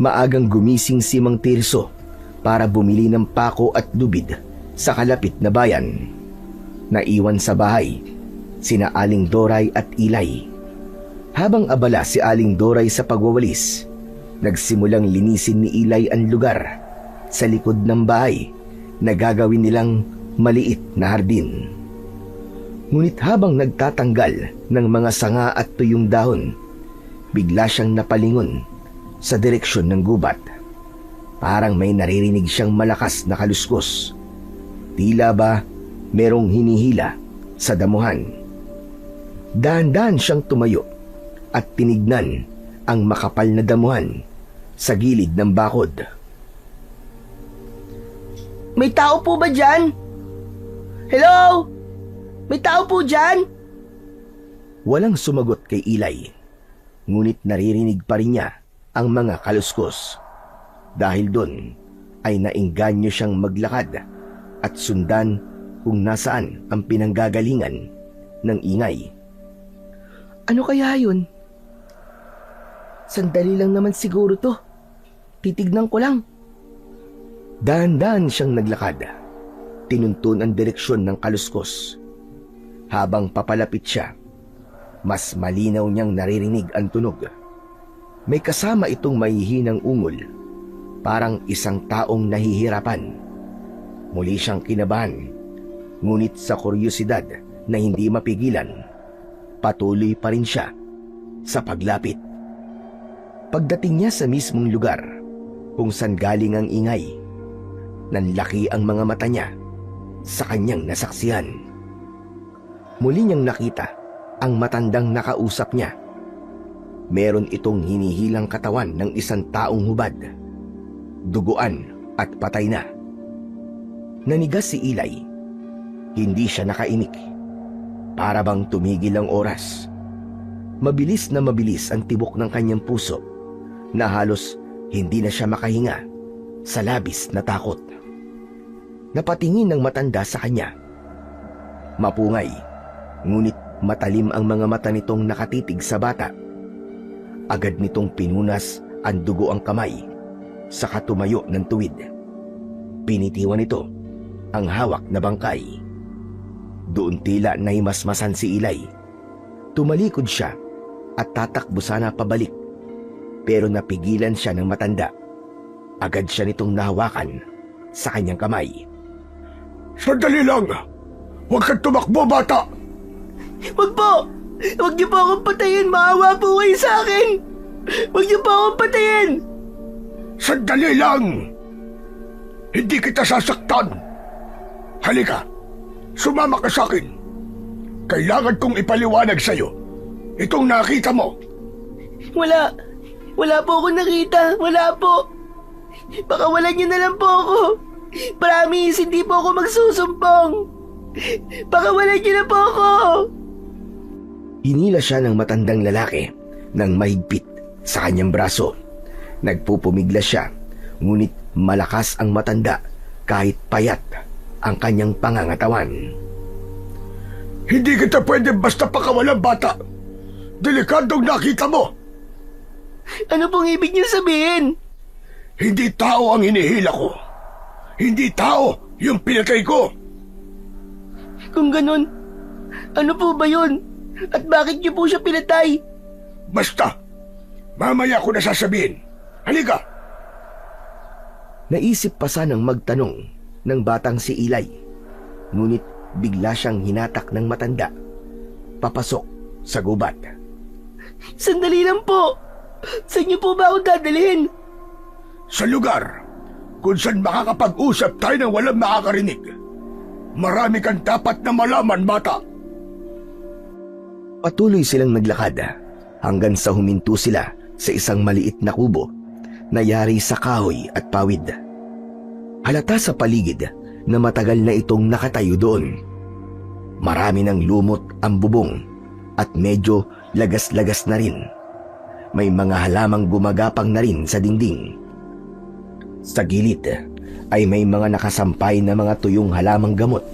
maagang gumising si Mang Tirso para bumili ng pako at lubid sa kalapit na bayan. Naiwan sa bahay sina Aling Doray at Eli. Habang abala si Aling Doray sa pagwawalis, nagsimulang linisin ni Eli ang lugar sa likod ng bahay na gagawin nilang maliit na hardin. Ngunit habang nagtatanggal ng mga sanga at tuyong dahon, bigla siyang napalingon sa direksyon ng gubat. Parang may naririnig siyang malakas na kaluskos. Tila ba merong hinihila sa damuhan. Dahan-dahan siyang tumayo at tinignan ang makapal na damuhan sa gilid ng bakod. May tao po ba dyan? Hello? May tao po dyan? Walang sumagot kay Eli, ngunit naririnig pa rin niya ang mga kaluskos. Dahil doon ay nainganyo siyang maglakad at sundan kung nasaan ang pinanggagalingan ng ingay. Ano kaya yun? Sandali lang naman siguro to. Titignan ko lang. Dahan-dahan siyang naglakad. Tinuntun ang direksyon ng kaluskos. Habang papalapit siya, mas malinaw niyang naririnig ang tunog. May kasama itong mahihinang ungol, parang isang taong nahihirapan. Muli siyang kinabahan, ngunit sa kuryosidad na hindi mapigilan, patuloy pa rin siya sa paglapit. Pagdating niya sa mismong lugar kung saan galing ang ingay, nanlaki ang mga mata niya sa kanyang nasaksihan. Muli niyang nakita ang matandang nakausap niya. Meron itong hinihilang katawan ng isang taong hubad, duguan at patay na. Nanigas si Eli. Hindi siya nakainik. Para bang tumigil ang oras. Mabilis na mabilis ang tibok ng kanyang puso na halos hindi na siya makahinga sa labis na takot. Napatingin ng matanda sa kanya. Mapungay, ngunit matalim ang mga mata nitong nakatitig sa bata. Agad nitong pinunas ang dugo ang kamay, saka tumayo ng tuwid. Pinitiwan nito ang hawak na bangkay. Doon tila naimasmasan si Ilay. Tumalikod siya at tatakbo sana pabalik, pero napigilan siya ng matanda. Agad siya nitong nahawakan sa kanyang kamay. Sandali lang! Huwag kang tumakbo, bata! Wag po! Wag niyo po akong patayin! Maawa po kayo sa akin! Wag niyo po akong patayin! Sandali lang! Hindi kita sasaktan! Halika! Sumama ka sa akin! Kailangan kong ipaliwanag sa'yo itong nakita mo. Wala! Wala po akong nakita! Wala po! Pakawalan niyo na lang po ako! Promise, hindi po ako magsusumbong! Pakawalan niyo na po ako! Hinila siya ng matandang lalaki ng mahigpit sa kanyang braso. Nagpupumiglas siya, ngunit malakas ang matanda kahit payat ang kanyang pangangatawan. Hindi kita pwede basta pakawalan, bata! Delikadong nakita mo! Ano pong ibig niyo sabihin? Hindi tao ang hinihila ko. Hindi tao yung pinatay ko. Kung ganun, ano po ba yun? At bakit niyo po siya pinatay? Basta, mamaya ko na sasabihin. Halika! Naisip pa sanang magtanong ng batang si Ilay, ngunit bigla siyang hinatak ng matanda papasok sa gubat. Sandali lang po! Saan niyo po ba ako dadalhin? Sa lugar kung saan makakapag-usap tayo ng walang makakarinig. Marami kang dapat na malaman, bata. Patuloy silang naglakad hanggang sa huminto sila sa isang maliit na kubo na yari sa kahoy at pawid. Halata sa paligid na matagal na itong nakatayo doon. Marami ng lumot ang bubong at medyo lagas-lagas na rin. May mga halamang gumagapang na rin sa dingding. Sa gilid ay may mga nakasampay na mga tuyong halamang gamot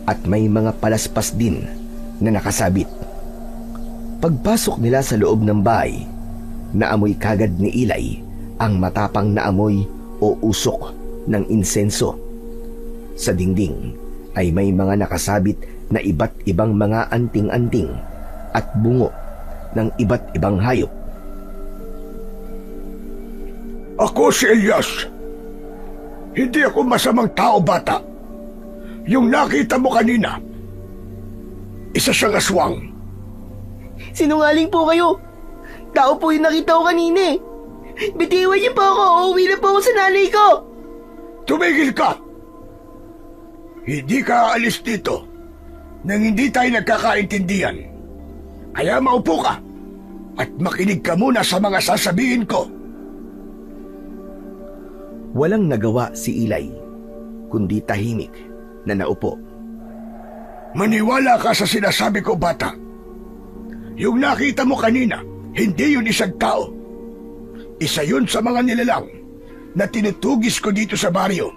at may mga palaspas din na nakasabit. Pagpasok nila sa loob ng bahay, naamoy kagad ni Ilay ang matapang na amoy o usok ng insenso. Sa dingding ay may mga nakasabit na iba't ibang mga anting-anting at bungo ng iba't ibang hayop. Ako si Elias. Hindi ako masamang tao, bata. Yung nakita mo kanina, isa siyang aswang. Sinungaling po kayo! Tao po yung nakita ko kanina eh! Bitiwan niyo po ako! Uuwi na po ako sa nanay ko! Tumigil ka! Hindi ka aalis dito nang hindi tayo nagkakaintindihan. Kaya maupo ka at makinig ka muna sa mga sasabihin ko. Walang nagawa si Ilay, kundi tahimik na naupo. Maniwala ka sa sinasabi ko, bata. Yung nakita mo kanina, hindi yun isang tao. Isa yun sa mga nilalang na tinutugis ko dito sa baryo.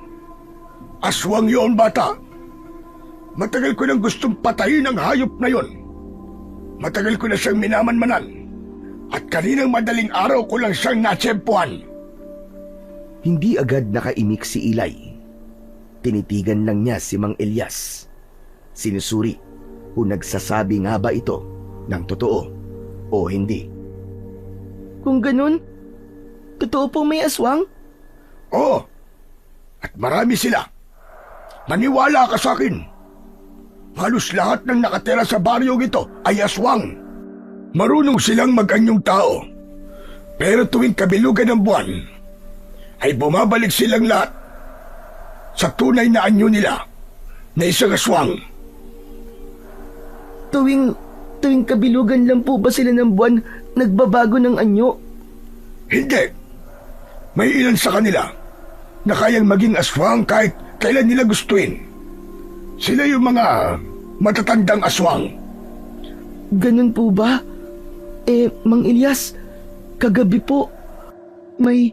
Aswang yun, bata. Matagal ko nang gustong patayin ang hayop na yun. Matagal ko na siyang minamanmanan. At kaninang madaling araw ko lang siyang natsempuhan. Hindi agad nakaimik si Ilay. Tinitigan lang niya si Mang Elias. Sinusuri kung nagsasabi nga ba ito ng totoo o hindi. Kung ganun, totoo pong may aswang? Oo. At marami sila. Maniwala ka sa akin. Halos lahat ng nakatira sa baryong ito ay aswang. Marunong silang mag-anyong tao. Pero tuwing kabilugan ng buwan, ay bumabalik silang lahat sa tunay na anyo nila na isang aswang. Tuwing kabilugan lang po ba sila ng buwan nagbabago ng anyo? Hindi. May ilan sa kanila na kayang maging aswang kahit kailan nila gustuin. Sila yung mga matatandang aswang. Ganun po ba? Mang Elias, kagabi po, may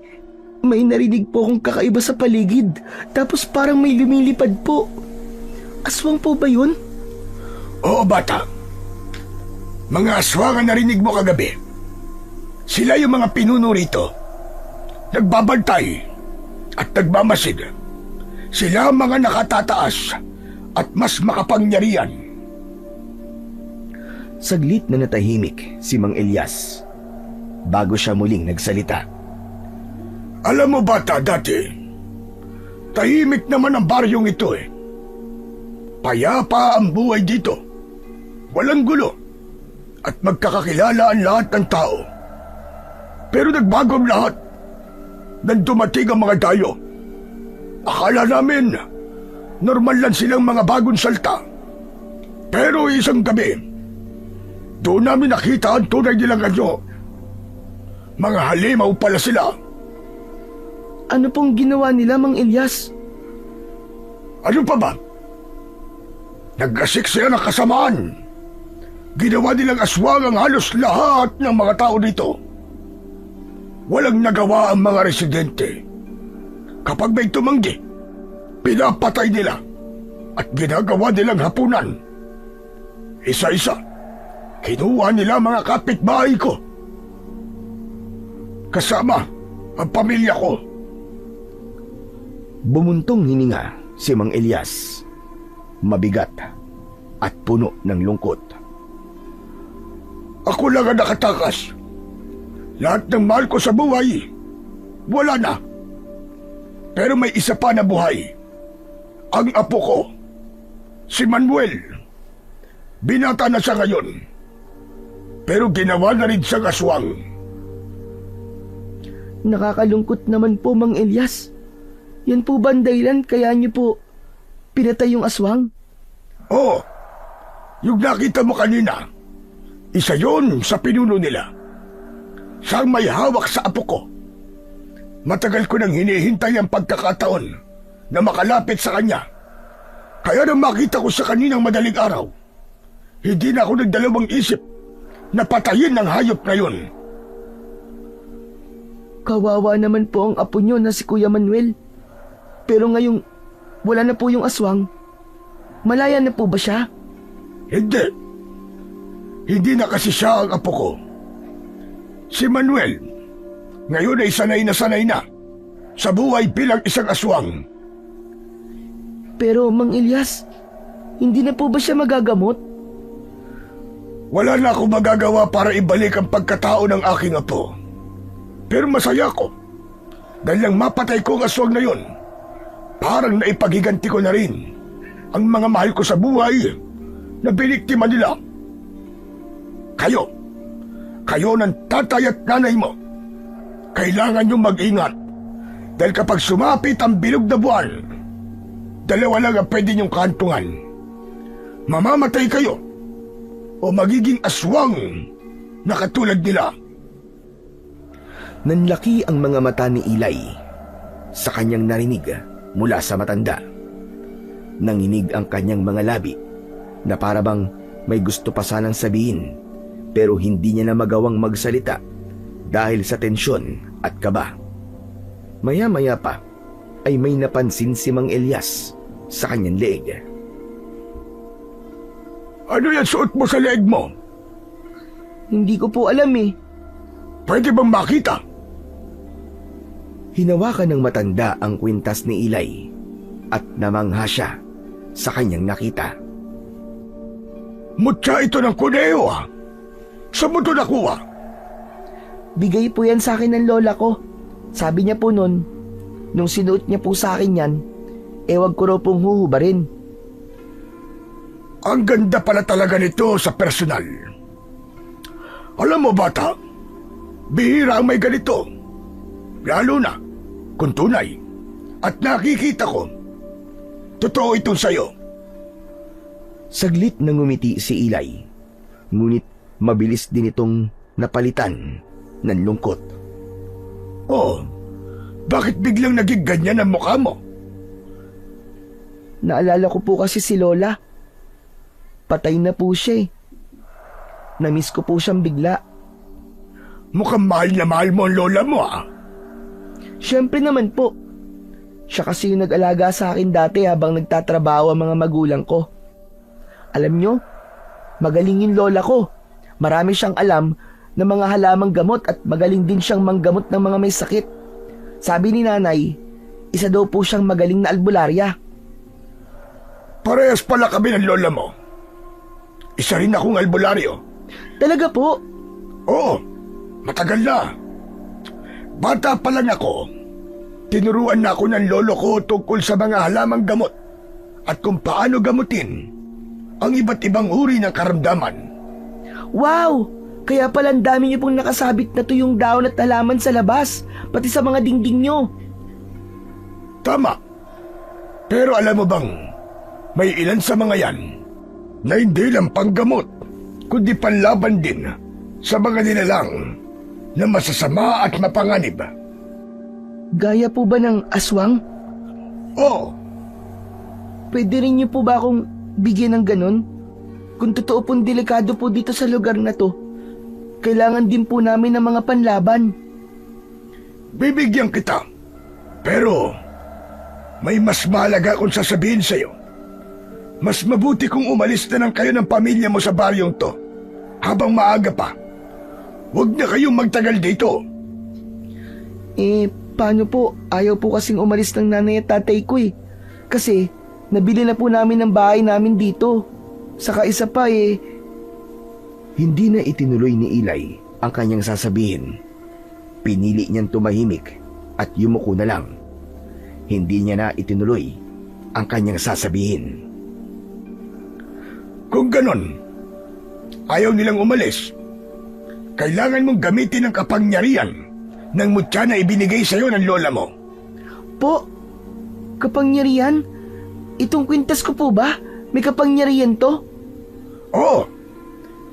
narinig po akong kakaiba sa paligid. Tapos parang may lumilipad po. Aswang po ba yun? Oo, bata. Mga aswang ang narinig mo kagabi. Sila yung mga pinuno rito. Nagbabantay at nagmamasid. Sila ang mga nakatataas at mas makapangyarihan. Saglit na natahimik si Mang Elias bago siya muling nagsalita. Alam mo bata, dati, tahimik naman ang baryong ito eh. Payapa ang buhay dito. Walang gulo. At magkakakilala ang lahat ng tao. Pero nagbago ang lahat. Nang dumating ang mga dayo. Akala namin, normal lang silang mga bagong salta. Pero isang gabi, doon namin nakita ang tunay nilang anyo. Mga halimaw pala sila. Ano pong ginawa nila, Mang Elias? Ano pa ba? Nag-asik sila ng kasamaan. Ginawa nilang aswang ang halos lahat ng mga tao dito. Walang nagawa ang mga residente. Kapag may tumanggi, pinapatay nila at ginagawa nilang hapunan. Isa-isa, kinuha nila mga kapitbahay ko. Kasama ang pamilya ko. Bumuntong hininga si Mang Elias. Mabigat at puno ng lungkot. Ako lang ang nakatakas. Lahat ng mahal ko sa buhay, wala na. Pero may isa pa na buhay. Ang apo ko, si Manuel. Binata na siya ngayon. Pero ginawa na rin siyang aswang. Nakakalungkot naman po, Mang Elias. Yan po ba ang dahilan kaya niyo po pinatay yung aswang? Oo. Yung nakita mo kanina, isa yon sa pinuno nila. Siyang may hawak sa apo ko. Matagal ko nang hinihintay ang pagkakataon na makalapit sa kanya. Kaya nang makita ko sa kaninang madaling araw, hindi na ako nagdalawang isip na patayin ang hayop na yun. Kawawa naman po ang apo niyo na si Kuya Manuel. Pero ngayong wala na po yung aswang, malaya na po ba siya? Hindi. Hindi na kasi siya ang apo ko. Si Manuel, ngayon ay sanay na sa buhay bilang isang aswang. Pero Mang Elias, hindi na po ba siya magagamot? Wala na akong magagawa para ibalik ang pagkatao ng aking apo. Pero masaya ko. Dahil lang mapatay ko ang aswang na yun, parang naipagiganti ko na rin ang mga mahal ko sa buhay na biniktima nila. Kayo ng tatay at nanay mo, kailangan niyong mag-ingat. Dahil kapag sumapit ang bilog na buwan, dalawa lang ang pwede niyong kantungan. Mamamatay kayo o magiging aswang na katulad nila. Nanlaki ang mga mata ni Eli sa kanyang narinig mula sa matanda. Nanginig ang kanyang mga labi na parabang may gusto pa sanang sabihin pero hindi niya na magawang magsalita dahil sa tensyon at kaba. Maya-maya pa ay may napansin si Mang Elias sa kanyang leeg. Ano yan suot mo sa leeg mo? Hindi ko po alam eh. Pwede bang makita? Hinawakan ng matanda ang kwintas ni Eli at namangha siya sa kanyang nakita. Mutya ito ng kuneho ah. Saan mo ito nakuha? Bigay po yan sa akin ng lola ko. Sabi niya po nun, nung sinuot niya po sa akin yan, wag ko raw pong huhubarin. Ang ganda pala talaga nito sa personal. Alam mo bata, bihira ang may ganito. Lalo na kung tunay. At nakikita ko, totoo itong sayo. Saglit na ngumiti si Eli, ngunit mabilis din itong napalitan ng lungkot. Oh, bakit biglang naging ganyan ang mukha mo? Naalala ko po kasi si Lola. Patay na po siya eh. Namiss ko po siyang bigla. Mukhang mahal na mahal mo ang lola mo ah. Siyempre naman po. Siya kasi yung nag-alaga sa akin dati habang nagtatrabaho ang mga magulang ko. Alam nyo, magaling yung lola ko. Marami siyang alam ng mga halamang gamot at magaling din siyang manggamot ng mga may sakit. Sabi ni nanay, isa daw po siyang magaling na albularya. Parehas pala kami ng lola mo. Isa rin akong albularyo. Talaga po? Oo, matagal na. Bata pa lang ako, tinuruan na ako ng lolo ko tungkol sa mga halamang gamot at kung paano gamutin ang iba't ibang uri ng karamdaman. Wow! Kaya pala ang dami niyo pong nakasabit na tuyong daon at halaman sa labas, pati sa mga dingding niyo. Tama. Pero alam mo bang, may ilan sa mga yan na hindi lang panggamot, kundi panlaban din sa mga nilalang na masasama at mapanganib. Gaya po ba ng aswang? Oo, Pwede rin niyo po ba akong bigyan ng ganun? Kung totoo pong delikado po dito sa lugar na to, kailangan din po namin ng mga panlaban. bibigyan kita. Pero may mas mahalaga akong sasabihin sa'yo. Mas mabuti kung umalis na lang kayo ng pamilya mo sa baryong to habang maaga pa. Huwag na kayong magtagal dito. Paano po? Ayaw po kasing umalis ng nanay at tatay ko eh. Kasi, nabili na po namin ng bahay namin dito. Saka isa pa Hindi na itinuloy ni Eli ang kanyang sasabihin. Pinili niyang tumahimik at yumuko na lang. Hindi niya na itinuloy ang kanyang sasabihin. Kung ganon, ayaw nilang umalis. Kailangan mong gamitin ang kapangyarihan ng mutya na ibinigay sa'yo ng lola mo. Po, kapangyarihan? Itong kwintas ko po ba? May kapangyarihan to? Oo,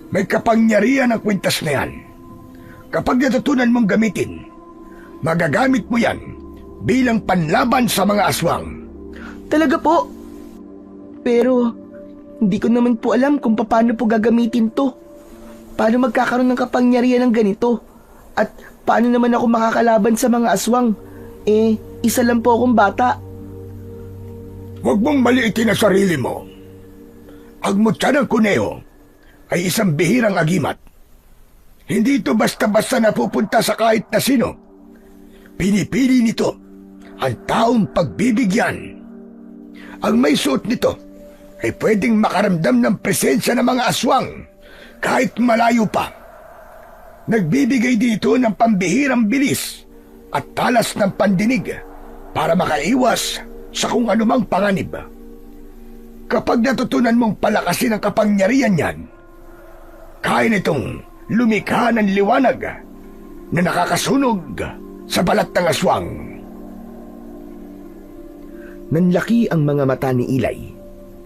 may kapangyarihan ang kwintas na yan. Kapag natutunan mong gamitin, magagamit mo yan bilang panlaban sa mga aswang. Talaga po? Pero, hindi ko naman po alam kung paano po gagamitin to. Paano magkakaroon ng kapangyarihan ng ganito? At paano naman ako makakalaban sa mga aswang? Isa lang po akong bata. Huwag mong maliitin ang sarili mo. Ang mutya ng kuneho ay isang bihirang agimat. Hindi ito basta-basta napupunta sa kahit na sino. Pinipili nito ang taong pagbibigyan. Ang may suot nito ay pwedeng makaramdam ng presensya ng mga aswang kahit malayo pa. Nagbibigay dito ng pambihirang bilis at talas ng pandinig para makaiwas sa kung anumang panganib. Kapag natutunan mong palakasin ang kapangyarihan niyan, kaya nitong lumikha ng liwanag na nakakasunog sa balat ng aswang. Nanlaki ang mga mata ni Eli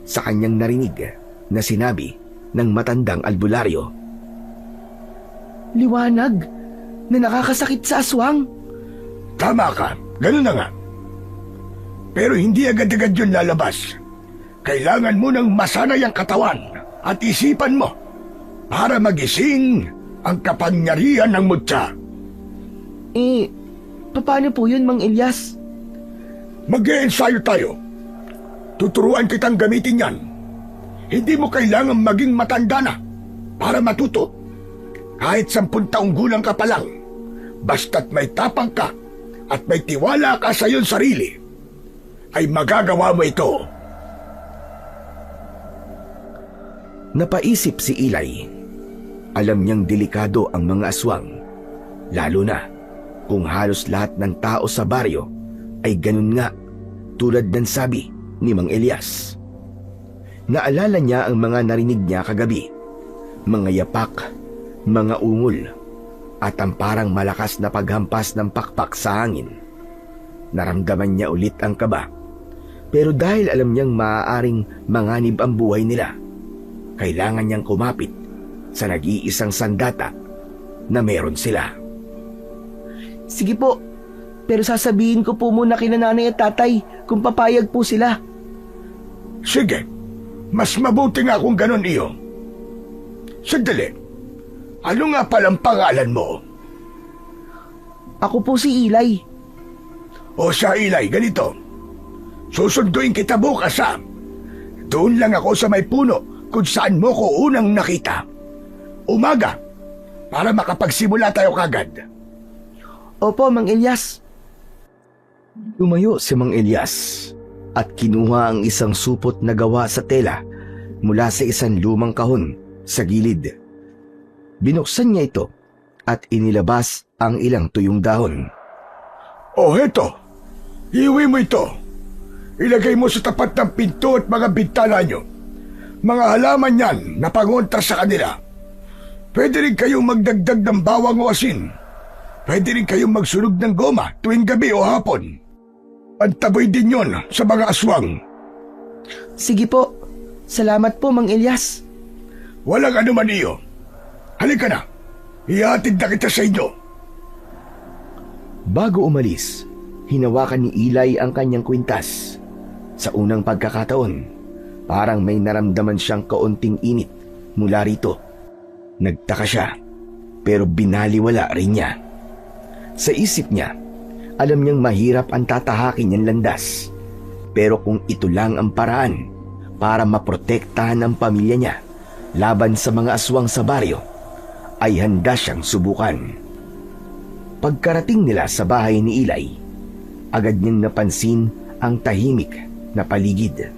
sa kanyang narinig na sinabi ng matandang albularyo. Liwanag na nakakasakit sa aswang. Tama ka, ganun na nga. Pero hindi agad-agad yun lalabas. Kailangan mo ng masanay ang katawan at isipan mo para magising ang kapangyarihan ng mutya. Paano po yun, Mang Elias? Mag-e-ensayo tayo. Tuturuan kitang gamitin yan. Hindi mo kailangan maging matanda na para matuto. Kahit 10 taong gulang ka pa lang, basta't may tapang ka at may tiwala ka sa iyong sarili, ay magagawa mo ito. Napaisip si Eli. Alam niyang delikado ang mga aswang, lalo na kung halos lahat ng tao sa baryo ay ganun nga tulad ng sabi ni Mang Elias. Naalala niya ang mga narinig niya kagabi, mga yapak, mga ungol, at ang parang malakas na paghampas ng pakpak sa hangin. Naramdaman niya ulit ang kaba, pero dahil alam niyang maaaring manganib ang buhay nila, kailangan niyang kumapit sa nag-iisang sandata na meron sila. Sige po, pero sasabihin ko po muna kina nanay at tatay kung papayag po sila. Sige, mas mabuti nga kung ganon iyo. Sandali, ano nga palang pangalan mo? Ako po si Eli. O siya, Eli, ganito. Susunduin kita bukas, ha? Doon lang ako sa may puno kung saan mo ko unang nakita. Umaga, para makapagsimula tayo kagad. Opo, Mang Elias. Tumayo si Mang Elias at kinuha ang isang supot na gawa sa tela mula sa isang lumang kahon sa gilid. Binuksan niya ito at inilabas ang ilang tuyong dahon. O heto, iwi mo ito. Ilagay mo sa tapat ng pinto at mga bintana nyo. Mga halaman yan na pangontra sa kanila. Pwede rin kayong magdagdag ng bawang o asin. Pwede rin kayong magsunog ng goma tuwing gabi o hapon. Antaboy din yon sa mga aswang. Sige po. Salamat po, Mang Elias. Walang anuman iyo. Halika na. Ihatid na kita sa inyo. Bago umalis, hinawakan ni Eli ang kanyang kwintas. Sa unang pagkakataon, parang may naramdaman siyang kaunting init mula rito. Nagtaka siya, pero binaliwala rin niya. Sa isip niya, alam niyang mahirap ang tatahakin niyang landas. Pero kung ito lang ang paraan para maprotektahan ang pamilya niya laban sa mga aswang sa baryo, ay handa siyang subukan. Pagkarating nila sa bahay ni Eli, agad niyang napansin ang tahimik na paligid.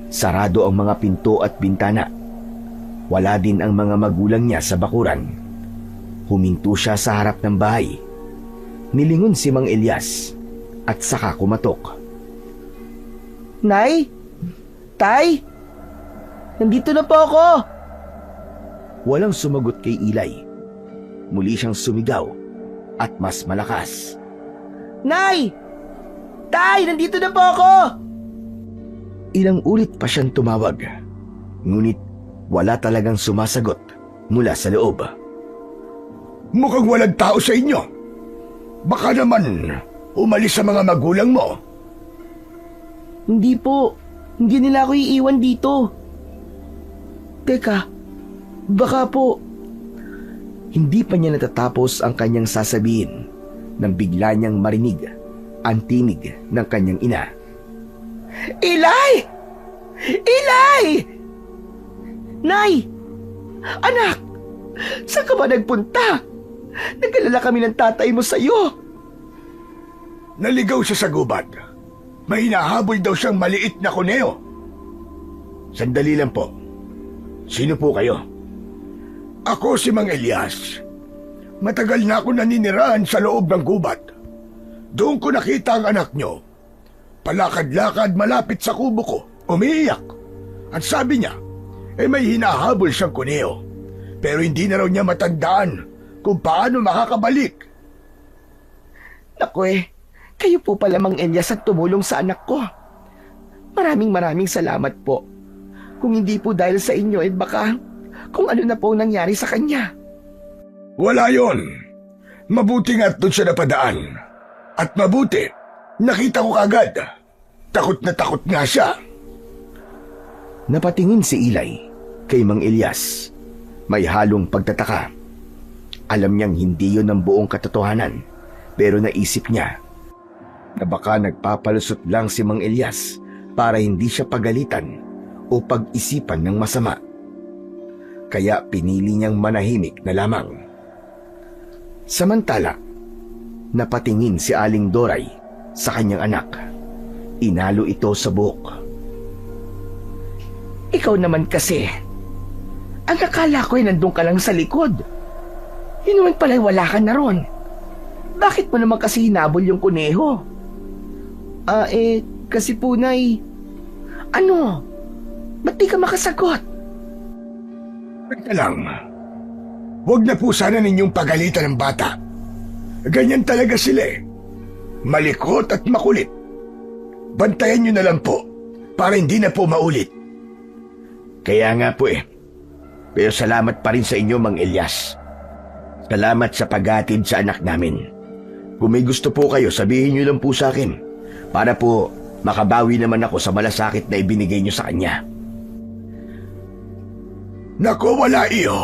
Sarado ang mga pinto at bintana. Wala din ang mga magulang niya sa bakuran. Huminto siya sa harap ng bahay. Nilingon si Mang Elias at saka kumatok. Nay? Tay? Nandito na po ako. Walang sumagot kay Eli. Muli siyang sumigaw at mas malakas. Nay! Tay, nandito na po ako. Ilang ulit pa siyang tumawag. Ngunit wala talagang sumasagot mula sa loob. Mukhang walang tao sa inyo. Baka naman umalis sa mga magulang mo. Hindi po. Hindi nila ako iiwan dito. Teka, baka po. Hindi pa niya natatapos ang kanyang sasabihin nang bigla niyang marinig ang tinig ng kanyang ina. Eli! Eli! Nay! Anak! Saan ka ba nagpunta? Nag-alala kami ng tatay mo sa'yo. Naligaw siya sa gubat. May hinahabol daw siyang maliit na kuneo. Sandali lang po. Sino po kayo? Ako si Mang Elias. Matagal na ako naninirahan sa loob ng gubat. Doon ko nakita ang anak nyo. Palakad-lakad malapit sa kubo ko, umiiyak. At sabi niya, may hinahabol siyang kuneo. Pero hindi na raw niya matandaan kung paano makakabalik. Naku kayo po pala Mang Elias ang tumulong sa anak ko. Maraming salamat po. Kung hindi po dahil sa inyo, baka kung ano na po nangyari sa kanya. Wala yon. Mabuti nga't doon siya napadaan. At mabuti, nakita ko kagad. Takot na takot nga siya. Napatingin si Eli kay Mang Elias. May halong pagtataka. Alam niyang hindi yon ang buong katotohanan, pero naisip niya na baka nagpapalusot lang si Mang Elias para hindi siya pagalitan o pag-isipan ng masama. Kaya pinili niyang manahimik na lamang. Samantala, napatingin si Aling Doray sa kanyang anak. Inalo ito sa buhok. Ikaw naman kasi. Ang akala ko nandun ka lang sa likod. Yun naman pala wala ka na ron. Bakit mo naman kasi hinabol yung kuneho? Kasi po, Nay. Ano? Ba't di ka makasagot? Teka lang. Huwag na po sana ninyong pagalitan ng bata. Ganyan talaga sila eh. Malikot at makulit. Bantayan nyo na lang po para hindi na po maulit. Kaya nga po eh. Pero salamat pa rin sa inyo, Mang Elias. Salamat sa paghatid sa anak namin. Kung may gusto po kayo, sabihin nyo lang po sa akin para po makabawi naman ako sa malasakit na ibinigay nyo sa kanya. Naku, wala iyo.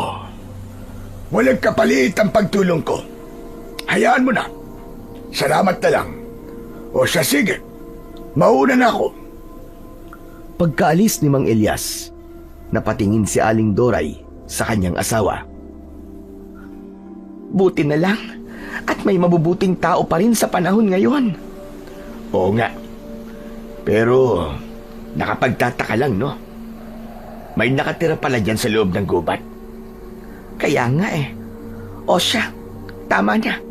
Walang kapalit ang pagtulong ko. Hayaan mo na. Salamat na lang. O siya, sige. Mauna na ako. Pagkaalis ni Mang Elias, napatingin si Aling Doray sa kanyang asawa. Buti na lang at may mabubuting tao pa rin sa panahon ngayon. Oo nga. Pero nakapagtataka lang, no? May nakatira pala dyan sa loob ng gubat. Kaya nga eh. O siya, tama na.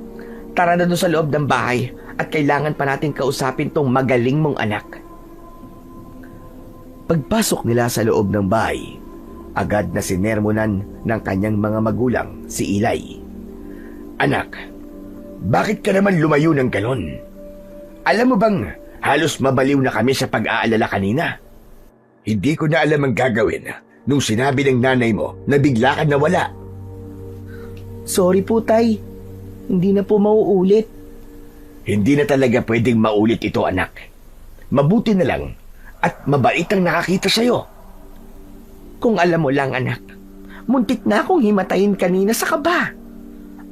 Tara na doon sa loob ng bahay at kailangan pa natin kausapin tong magaling mong anak. Pagpasok nila sa loob ng bahay, agad na sinermonan ng kanyang mga magulang si Eli. Anak, bakit ka naman lumayo ng ganon? Alam mo bang halos mabaliw na kami sa pag-aalala kanina? Hindi ko na alam ang gagawin nung sinabi ng nanay mo na bigla ka nawala. Sorry po, Tay. Hindi na po mauulit. Hindi na talaga pwedeng maulit ito, anak. Mabuti na lang at mabait ang nakakita sa'yo. Kung alam mo lang, anak, muntik na akong himatayin kanina sa kaba.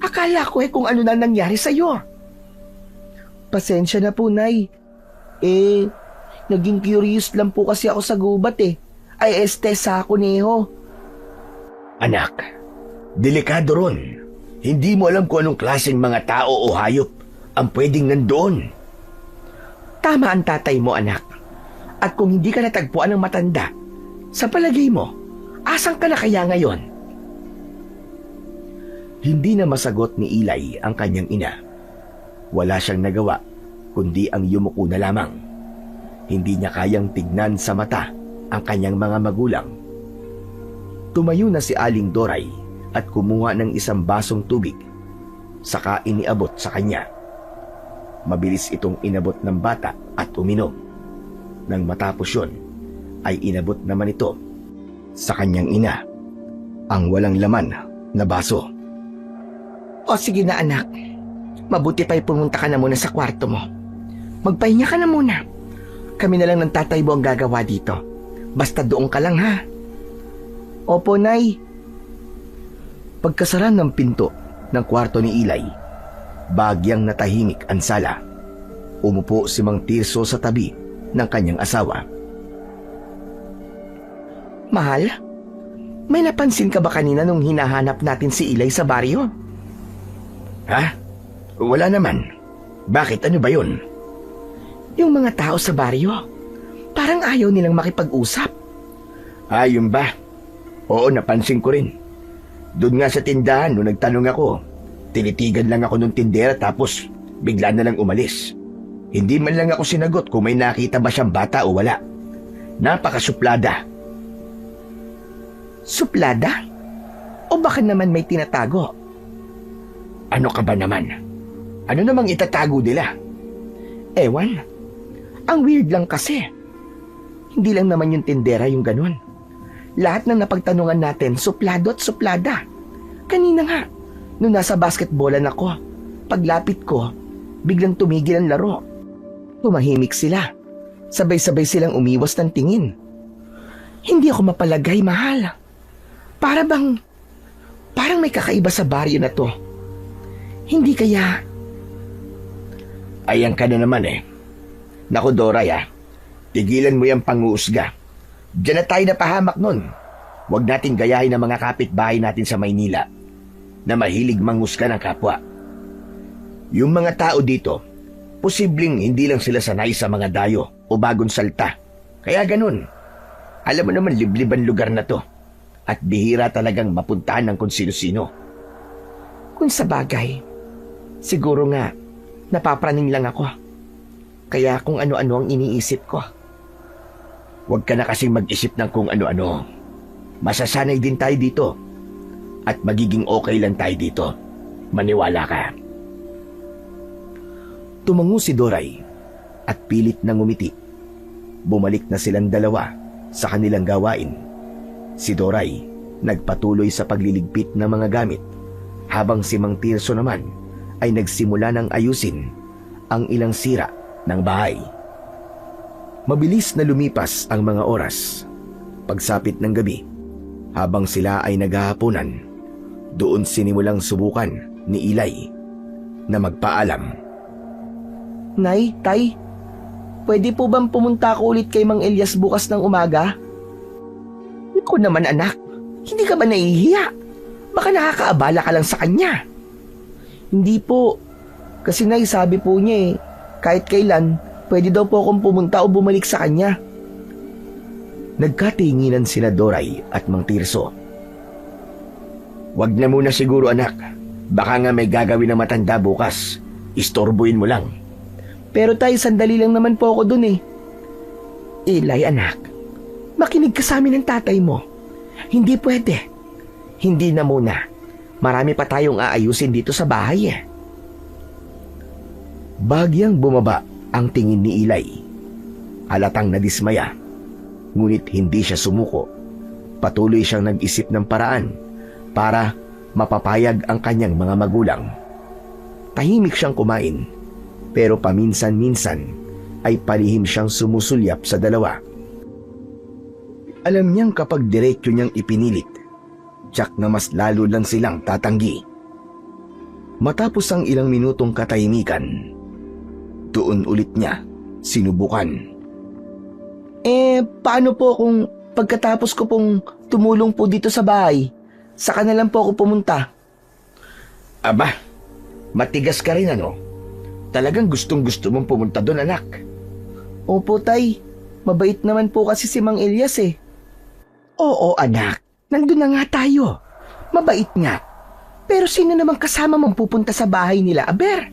Akala ko kung ano na nangyari sa'yo. Pasensya na po, Nay. Naging curious lang po kasi ako sa gubat Ay sa kuneho. Anak, delikado ron. Hindi mo alam kung anong klaseng mga tao o hayop ang pwedeng nandoon. Tama ang tatay mo, anak. At kung hindi ka natagpuan ng matanda, sa palagay mo, asang ka na kaya ngayon? Hindi na masagot ni Eli ang kanyang ina. Wala siyang nagawa, kundi ang yumuko na lamang. Hindi niya kayang tignan sa mata ang kanyang mga magulang. Tumayo na si Aling Doray at kumuha ng isang basong tubig. Saka iniabot sa kanya. Mabilis itong inabot ng bata at uminom. Nang matapos yun, ay inabot naman ito sa kanyang ina ang walang laman na baso. O sige na, anak. Mabuti pa'y pumunta ka na muna sa kwarto mo. Magpahinga ka na muna. Kami na lang ng tatay mo ang gagawa dito. Basta doon ka lang, ha? Opo, Nay. Pagkasara ng pinto ng kwarto ni Eli, bagyang natahimik ang sala. Umupo si Mang Tirso sa tabi ng kanyang asawa. Mahal, may napansin ka ba kanina nung hinahanap natin si Eli sa baryo? Ha? Wala naman. Bakit? Ano ba yun? Yung mga tao sa baryo, parang ayaw nilang makipag-usap. Yun ba? Oo, napansin ko rin. Doon nga sa tindahan, nung nagtanong ako, tinitigan lang ako nung tindera tapos bigla na lang umalis. Hindi man lang ako sinagot kung may nakita ba siyang bata o wala. Napakasuplada. Suplada? O baka naman may tinatago? Ano ka ba naman? Ano namang itatago nila? Ewan. Ang weird lang kasi. Hindi lang naman yung tindera yung ganun. Lahat ng napagtanungan natin, suplado at suplada. Kanina nga, nung nasa basketballan ako, paglapit ko, biglang tumigil ang laro. Tumahimik sila. Sabay-sabay silang umiwas ng tingin. Hindi ako mapalagay, mahal. Parang may kakaiba sa baryo na to. Hindi kaya... Ayan ka na naman Naku, Doray tigilan mo yung panguusga. Diyan na tayo napahamak nun. Huwag nating gayahin ang mga kapitbahay natin sa Maynila na mahilig mangusga ng kapwa. Yung mga tao dito, posibleng hindi lang sila sanay sa mga dayo o bagong salta. Kaya ganun. Alam mo naman, libliban lugar na to. At bihira talagang mapuntahan ng kung sino-sino. Kung sa bagay, siguro nga, napapraning lang ako. Kaya kung ano-ano ang iniisip ko. Huwag ka na kasing mag-isip ng kung ano-ano. Masasanay din tayo dito. At magiging okay lang tayo dito. Maniwala ka. Tumango si Doray at pilit na ngumiti. Bumalik na silang dalawa sa kanilang gawain. Si Doray nagpatuloy sa pagliligpit ng mga gamit habang si Mang Tirso naman ay nagsimula ng ayusin ang ilang sira ng bahay. Mabilis na lumipas ang mga oras. Pagsapit ng gabi, habang sila ay naghahaponan, doon sinimulang subukan ni Eli na magpaalam. Nay, Tay, pwede po bang pumunta ako ulit kay Mang Elias bukas ng umaga? Ako naman, anak, hindi ka ba nahihiya? Baka nakakaabala ka lang sa kanya. Hindi po. Kasi nay, sabi po niya kahit kailan, pwede daw po akong pumunta o bumalik sa kanya. Nagkatinginan sina Doray at Mang Tirso. Wag na muna siguro anak. Baka nga may gagawin na matanda bukas. Istorbuin mo lang. Pero tay, sandali lang naman po ako dun Eli anak, makinig ka sa amin ng tatay mo. Hindi pwede. Hindi na muna. Marami pa tayong aayusin dito sa bahay Bagyang bumaba ang tingin ni Eli. Halatang nadismaya. Ngunit hindi siya sumuko. Patuloy siyang nag-isip ng paraan para mapapayag ang kanyang mga magulang. Tahimik siyang kumain, pero paminsan-minsan ay palihim siyang sumusulyap sa dalawa. Alam niyang kapag diretso niyang ipinilit, tiyak na mas lalo lang silang tatanggi. Matapos ang ilang minutong katahimikan, doon ulit niya sinubukan. Paano po kung pagkatapos ko pong tumulong po dito sa bahay, saka na lang po ako pumunta? Aba, matigas ka rin Talagang gustong-gusto mong pumunta doon anak. Opo tay, mabait naman po kasi si Mang Elias Oo anak, nandun na nga tayo. Mabait nga. Pero sino namang kasama mong pupunta sa bahay nila, Aber?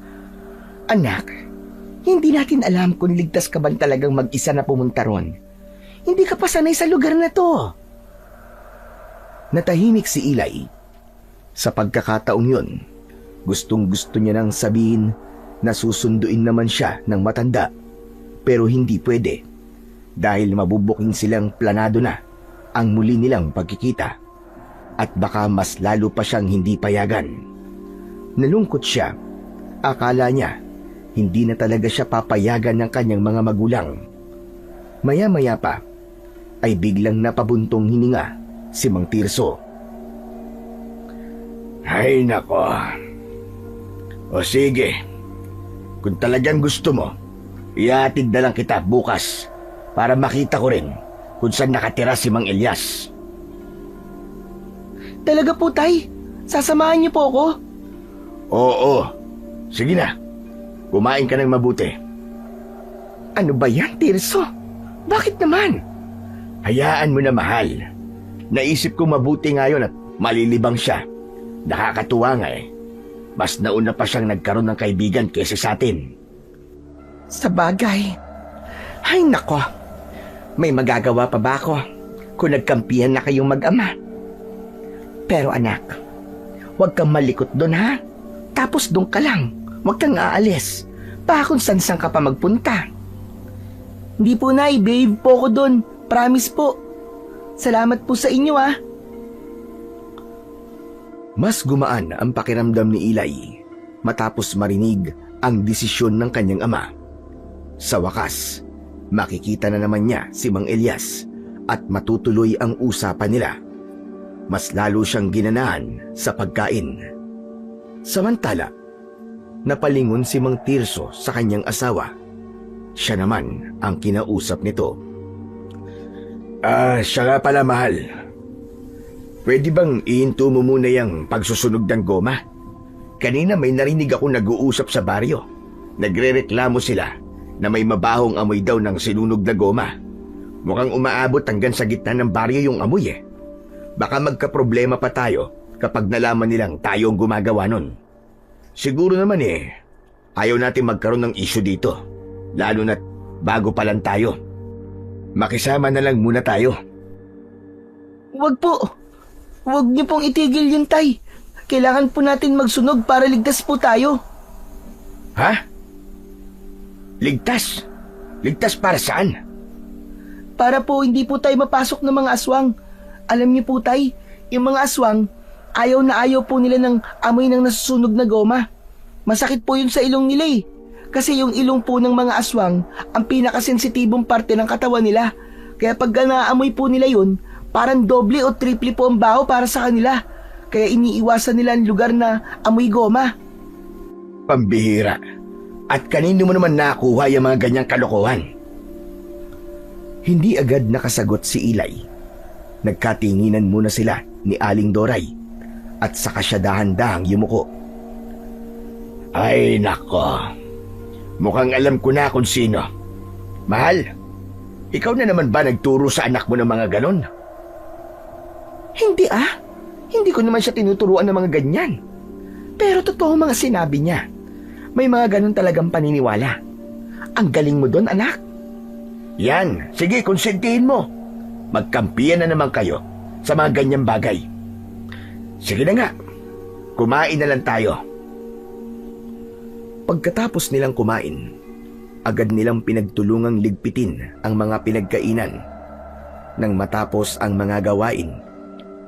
Anak, hindi natin alam kung ligtas ka ba talagang mag-isa na pumunta ron. Hindi ka pa sanay sa lugar na to. Natahimik si Eli. Sa pagkakataong yun, gustong-gusto niya nang sabihin na susunduin naman siya ng matanda. Pero hindi pwede dahil mabubuking silang planado na ang muli nilang pagkikita at baka mas lalo pa siyang hindi payagan. Nalungkot siya. Akala niya hindi na talaga siya papayagan ng kanyang mga magulang. Maya-maya pa ay biglang napabuntong hininga si Mang Tirso. Ay nako. O sige, kung talagang gusto mo, ihatid na lang kita bukas para makita ko rin kung saan nakatira si Mang Elias. Talaga po tay? Sasamahan niyo po ako? Oo. Sige na. Kumain ka ng mabuti. Ano ba yan, Tirso? Bakit naman? Hayaan mo na mahal. Naisip ko mabuti ngayon at malilibang siya. Nakakatuwa nga Mas nauna pa siyang nagkaroon ng kaibigan kaysa sa atin. Sa bagay. Ay nako. May magagawa pa ba ako kung nagkampihan na kayong mag-ama? Pero anak, huwag kang malikot doon ha. Tapos doon ka lang. Huwag kang aalis. Baka kung saan ka pa magpunta. Hindi po nay, babe po ko doon. Promise po. Salamat po sa inyo ha. Mas gumaan ang pakiramdam ni Eli matapos marinig ang desisyon ng kanyang ama. Sa wakas, makikita na naman niya si Mang Elias at matutuloy ang usapan nila. Mas lalo siyang ginanahan sa pagkain. Samantala, napalingon si Mang Tirso sa kanyang asawa. Siya naman ang kinausap nito. Siya nga pala mahal. Pwede bang ihinto mo muna yung pagsusunog ng goma? Kanina may narinig ako nag-uusap sa baryo. Nagrereklamo sila na may mabahong amoy daw ng sinunog na goma. Mukhang umaabot hanggang sa gitna ng baryo yung amoy Baka magka-problema pa tayo kapag nalaman nilang tayo ang gumagawa nun. Siguro naman ayaw natin magkaroon ng issue dito. Lalo na't bago pa lang tayo. Makisama na lang muna tayo. Wag po. Huwag niyo pong itigil yun, tay. Kailangan po natin magsunog para ligtas po tayo. Ha? Ligtas? Ligtas para saan? Para po hindi po tayo mapasok ng mga aswang. Alam niyo po, tay, yung mga aswang, ayaw na ayaw po nila ng amoy ng nasusunog na goma. Masakit po yun sa ilong nila Kasi yung ilong po ng mga aswang, ang pinakasensitibong parte ng katawan nila. Kaya pag naamoy po nila yun, parang doble o triple po ang baho para sa kanila. Kaya iniiwasan nila ang lugar na amoy goma. Pambihira. At kanino mo naman nakuha yung mga ganyang kalokohan? Hindi agad nakasagot si Eli. Nagkatinginan muna sila ni Aling Doray at saka siya dahan-dahang yumuko. Ay, nako. Mukhang alam ko na kung sino. Mahal, ikaw na naman ba nagturo sa anak mo ng mga ganon? Hindi Hindi ko naman siya tinuturuan ng mga ganyan. Pero totoo mga sinabi niya. May mga ganon talagang paniniwala. Ang galing mo doon, anak. Yan, sige, konsentihin mo. Magkampiyan na naman kayo sa mga ganyang bagay. Sige na nga, kumain na lang tayo. Pagkatapos nilang kumain, agad nilang pinagtulungang ligpitin ang mga pinagkainan. Nang matapos ang mga gawain,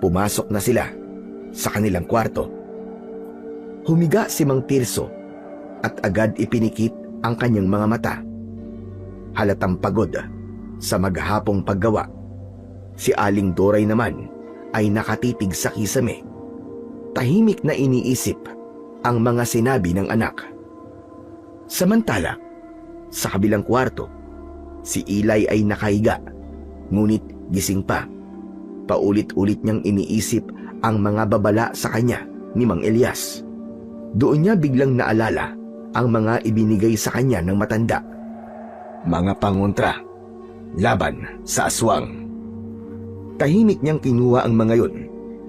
pumasok na sila sa kanilang kwarto. Humiga si Mang Tirso at agad ipinikit ang kanyang mga mata. Halatang pagod sa maghapong paggawa. Si Aling Doray naman ay nakatitig sa kisame. Tahimik na iniisip ang mga sinabi ng anak. Samantala, sa kabilang kwarto, si Ilay ay nakahiga, ngunit gising pa. Paulit-ulit niyang iniisip ang mga babala sa kanya ni Mang Elias. Doon niya biglang naalala ang mga ibinigay sa kanya ng matanda. Mga pangontra, laban sa aswang. Tahimik niyang kinuha ang mga yun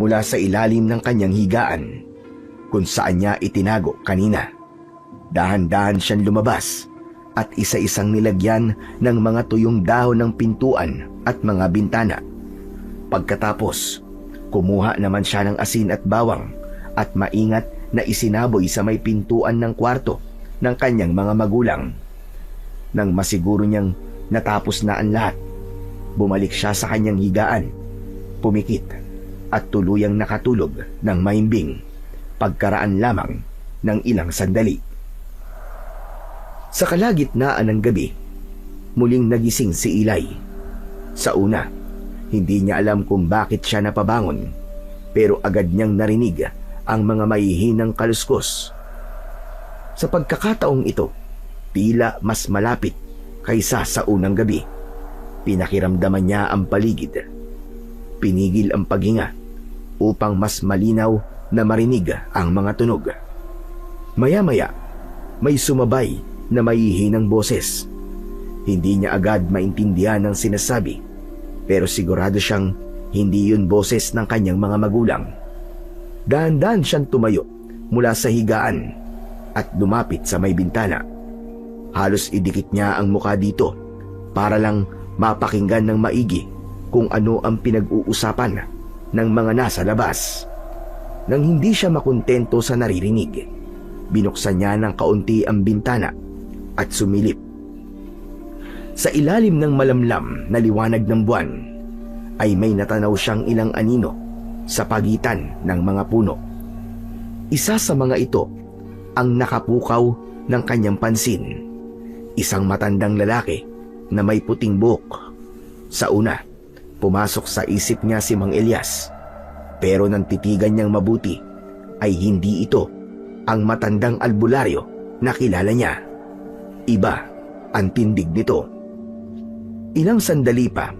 mula sa ilalim ng kanyang higaan, kung saan niya itinago kanina. Dahan-dahan siyang lumabas at isa-isang nilagyan ng mga tuyong dahon ng pintuan at mga bintana. Pagkatapos, kumuha naman siya ng asin at bawang at maingat na isinaboy sa may pintuan ng kwarto ng kanyang mga magulang. Nang masiguro niyang natapos na ang lahat, bumalik siya sa kanyang higaan, pumikit at tuluyang nakatulog ng mahimbing pagkaraan lamang ng ilang sandali. Sa kalagitnaan ng gabi, muling nagising si Ilay. Sa una, hindi niya alam kung bakit siya napabangon, pero agad niyang narinig ang mga mahihinang kaluskos. Sa pagkakataong ito, tila mas malapit kaysa sa unang gabi. Pinakiramdaman niya ang paligid. Pinigil ang paghinga upang mas malinaw na marinig ang mga tunog. Maya-maya, may sumabay na mahihinang boses. Hindi niya agad maintindihan ang sinasabi, pero sigurado siyang hindi yun boses ng kanyang mga magulang. Dahan-dahan siyang tumayo mula sa higaan at lumapit sa may bintana. Halos idikit niya ang mukha dito para lang mapakinggan ng maigi kung ano ang pinag-uusapan ng mga nasa labas. Nang hindi siya makontento sa naririnig, binuksan niya ng kaunti ang bintana at sumilip. Sa ilalim ng malamlam na liwanag ng buwan ay may natanaw siyang ilang anino sa pagitan ng mga puno. Isa sa mga ito ang nakapukaw ng kanyang pansin. Isang matandang lalaki na may puting buhok. Sa una, pumasok sa isip niya si Mang Elias, pero nang titigan niyang mabuti ay hindi ito ang matandang albularyo na kilala niya. Iba ang tindig nito. Ilang sandali pa,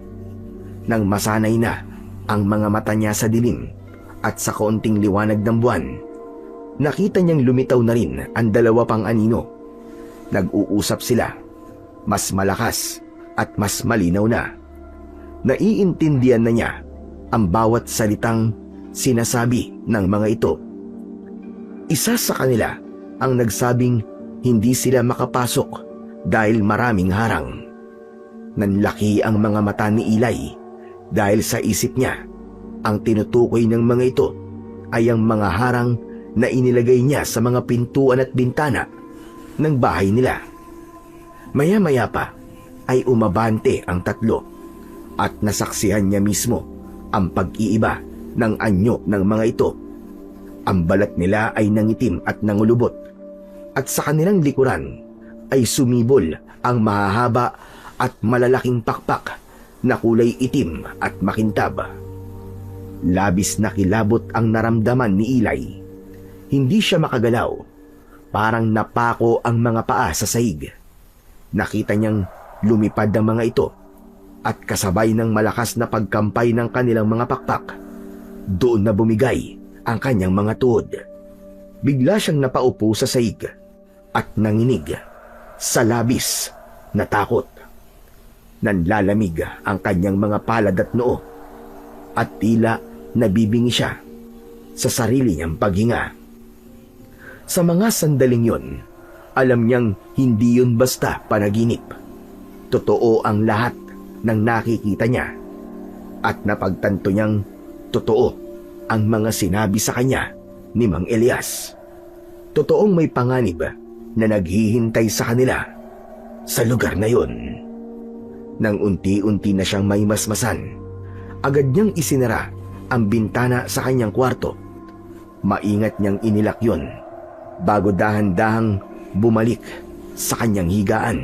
nang masanay na ang mga mata niya sa dilim at sa kaunting liwanag ng buwan, nakita niyang lumitaw na rin ang dalawa pang anino. Nag-uusap sila, mas malakas at mas malinaw na. Naiintindihan na niya ang bawat salitang sinasabi ng mga ito. Isa sa kanila ang nagsabing hindi sila makapasok dahil maraming harang. Nanlaki ang mga mata ni Ilay dahil sa isip niya ang tinutukoy ng mga ito ay ang mga harang na inilagay niya sa mga pintuan at bintana ng bahay nila. Maya-maya pa ay umabante ang tatlo at nasaksihan niya mismo ang pag-iiba ng anyo ng mga ito. Ang balat nila ay nangitim at nangulubot, at sa kanilang likuran ay sumibol ang mahahaba at malalaking pakpak na kulay itim at makintab. Labis na kilabot ang naramdaman ni Ilay. Hindi siya makagalaw, parang napako ang mga paa sa sahig. Nakita niyang lumipad ang mga ito at kasabay ng malakas na pagkampay ng kanilang mga pakpak, doon na bumigay ang kanyang mga tuhod. Bigla siyang napaupo sa sahig at nanginig sa labis na takot. Nanlalamig ang kanyang mga palad at noo at tila nabibingi siya sa sarili niyang paghinga. Sa mga sandaling yon, alam niyang hindi yun basta panaginip. Totoo ang lahat ng nakikita niya at napagtanto niyang totoo ang mga sinabi sa kanya ni Mang Elias. Totoong may panganib na naghihintay sa kanila sa lugar na yon. Nang unti-unti na siyang may masmasan, agad niyang isinara ang bintana sa kanyang kwarto. Maingat niyang inilak yon bago dahan-dahang bumalik sa kanyang higaan.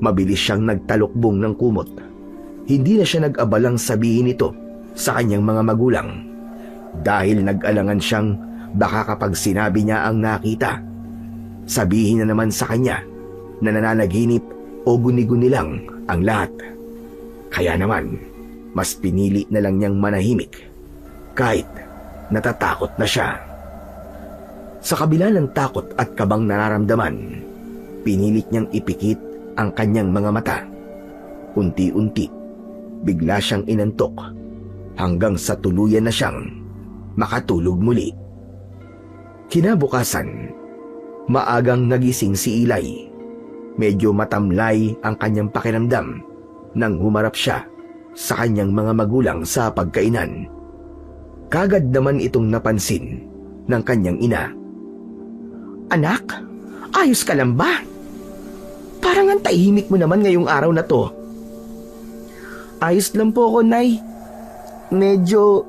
Mabilis siyang nagtalukbong ng kumot. Hindi na siya nag-abalang sabihin ito sa kanyang mga magulang dahil nag-alangan siyang baka kapag sinabi niya ang nakita, sabihin na naman sa kanya na nananaginip o guni-guni lang ang lahat. Kaya naman, mas pinili na lang niyang manahimik kahit natatakot na siya. Sa kabila ng takot at kabang nararamdaman, pinilit niyang ipikit ang kanyang mga mata. Unti-unti, bigla siyang inantok hanggang sa tuluyan na siyang makatulog muli. Kinabukasan, maagang nagising si Ilay. Medyo matamlay ang kanyang pakiramdam nang humarap siya sa kanyang mga magulang sa pagkainan. Kagad naman itong napansin ng kanyang ina. Anak, ayos ka lang ba? Parang ang tahimik mo naman ngayong araw na to. Ayos lang po ako, Nay. Medyo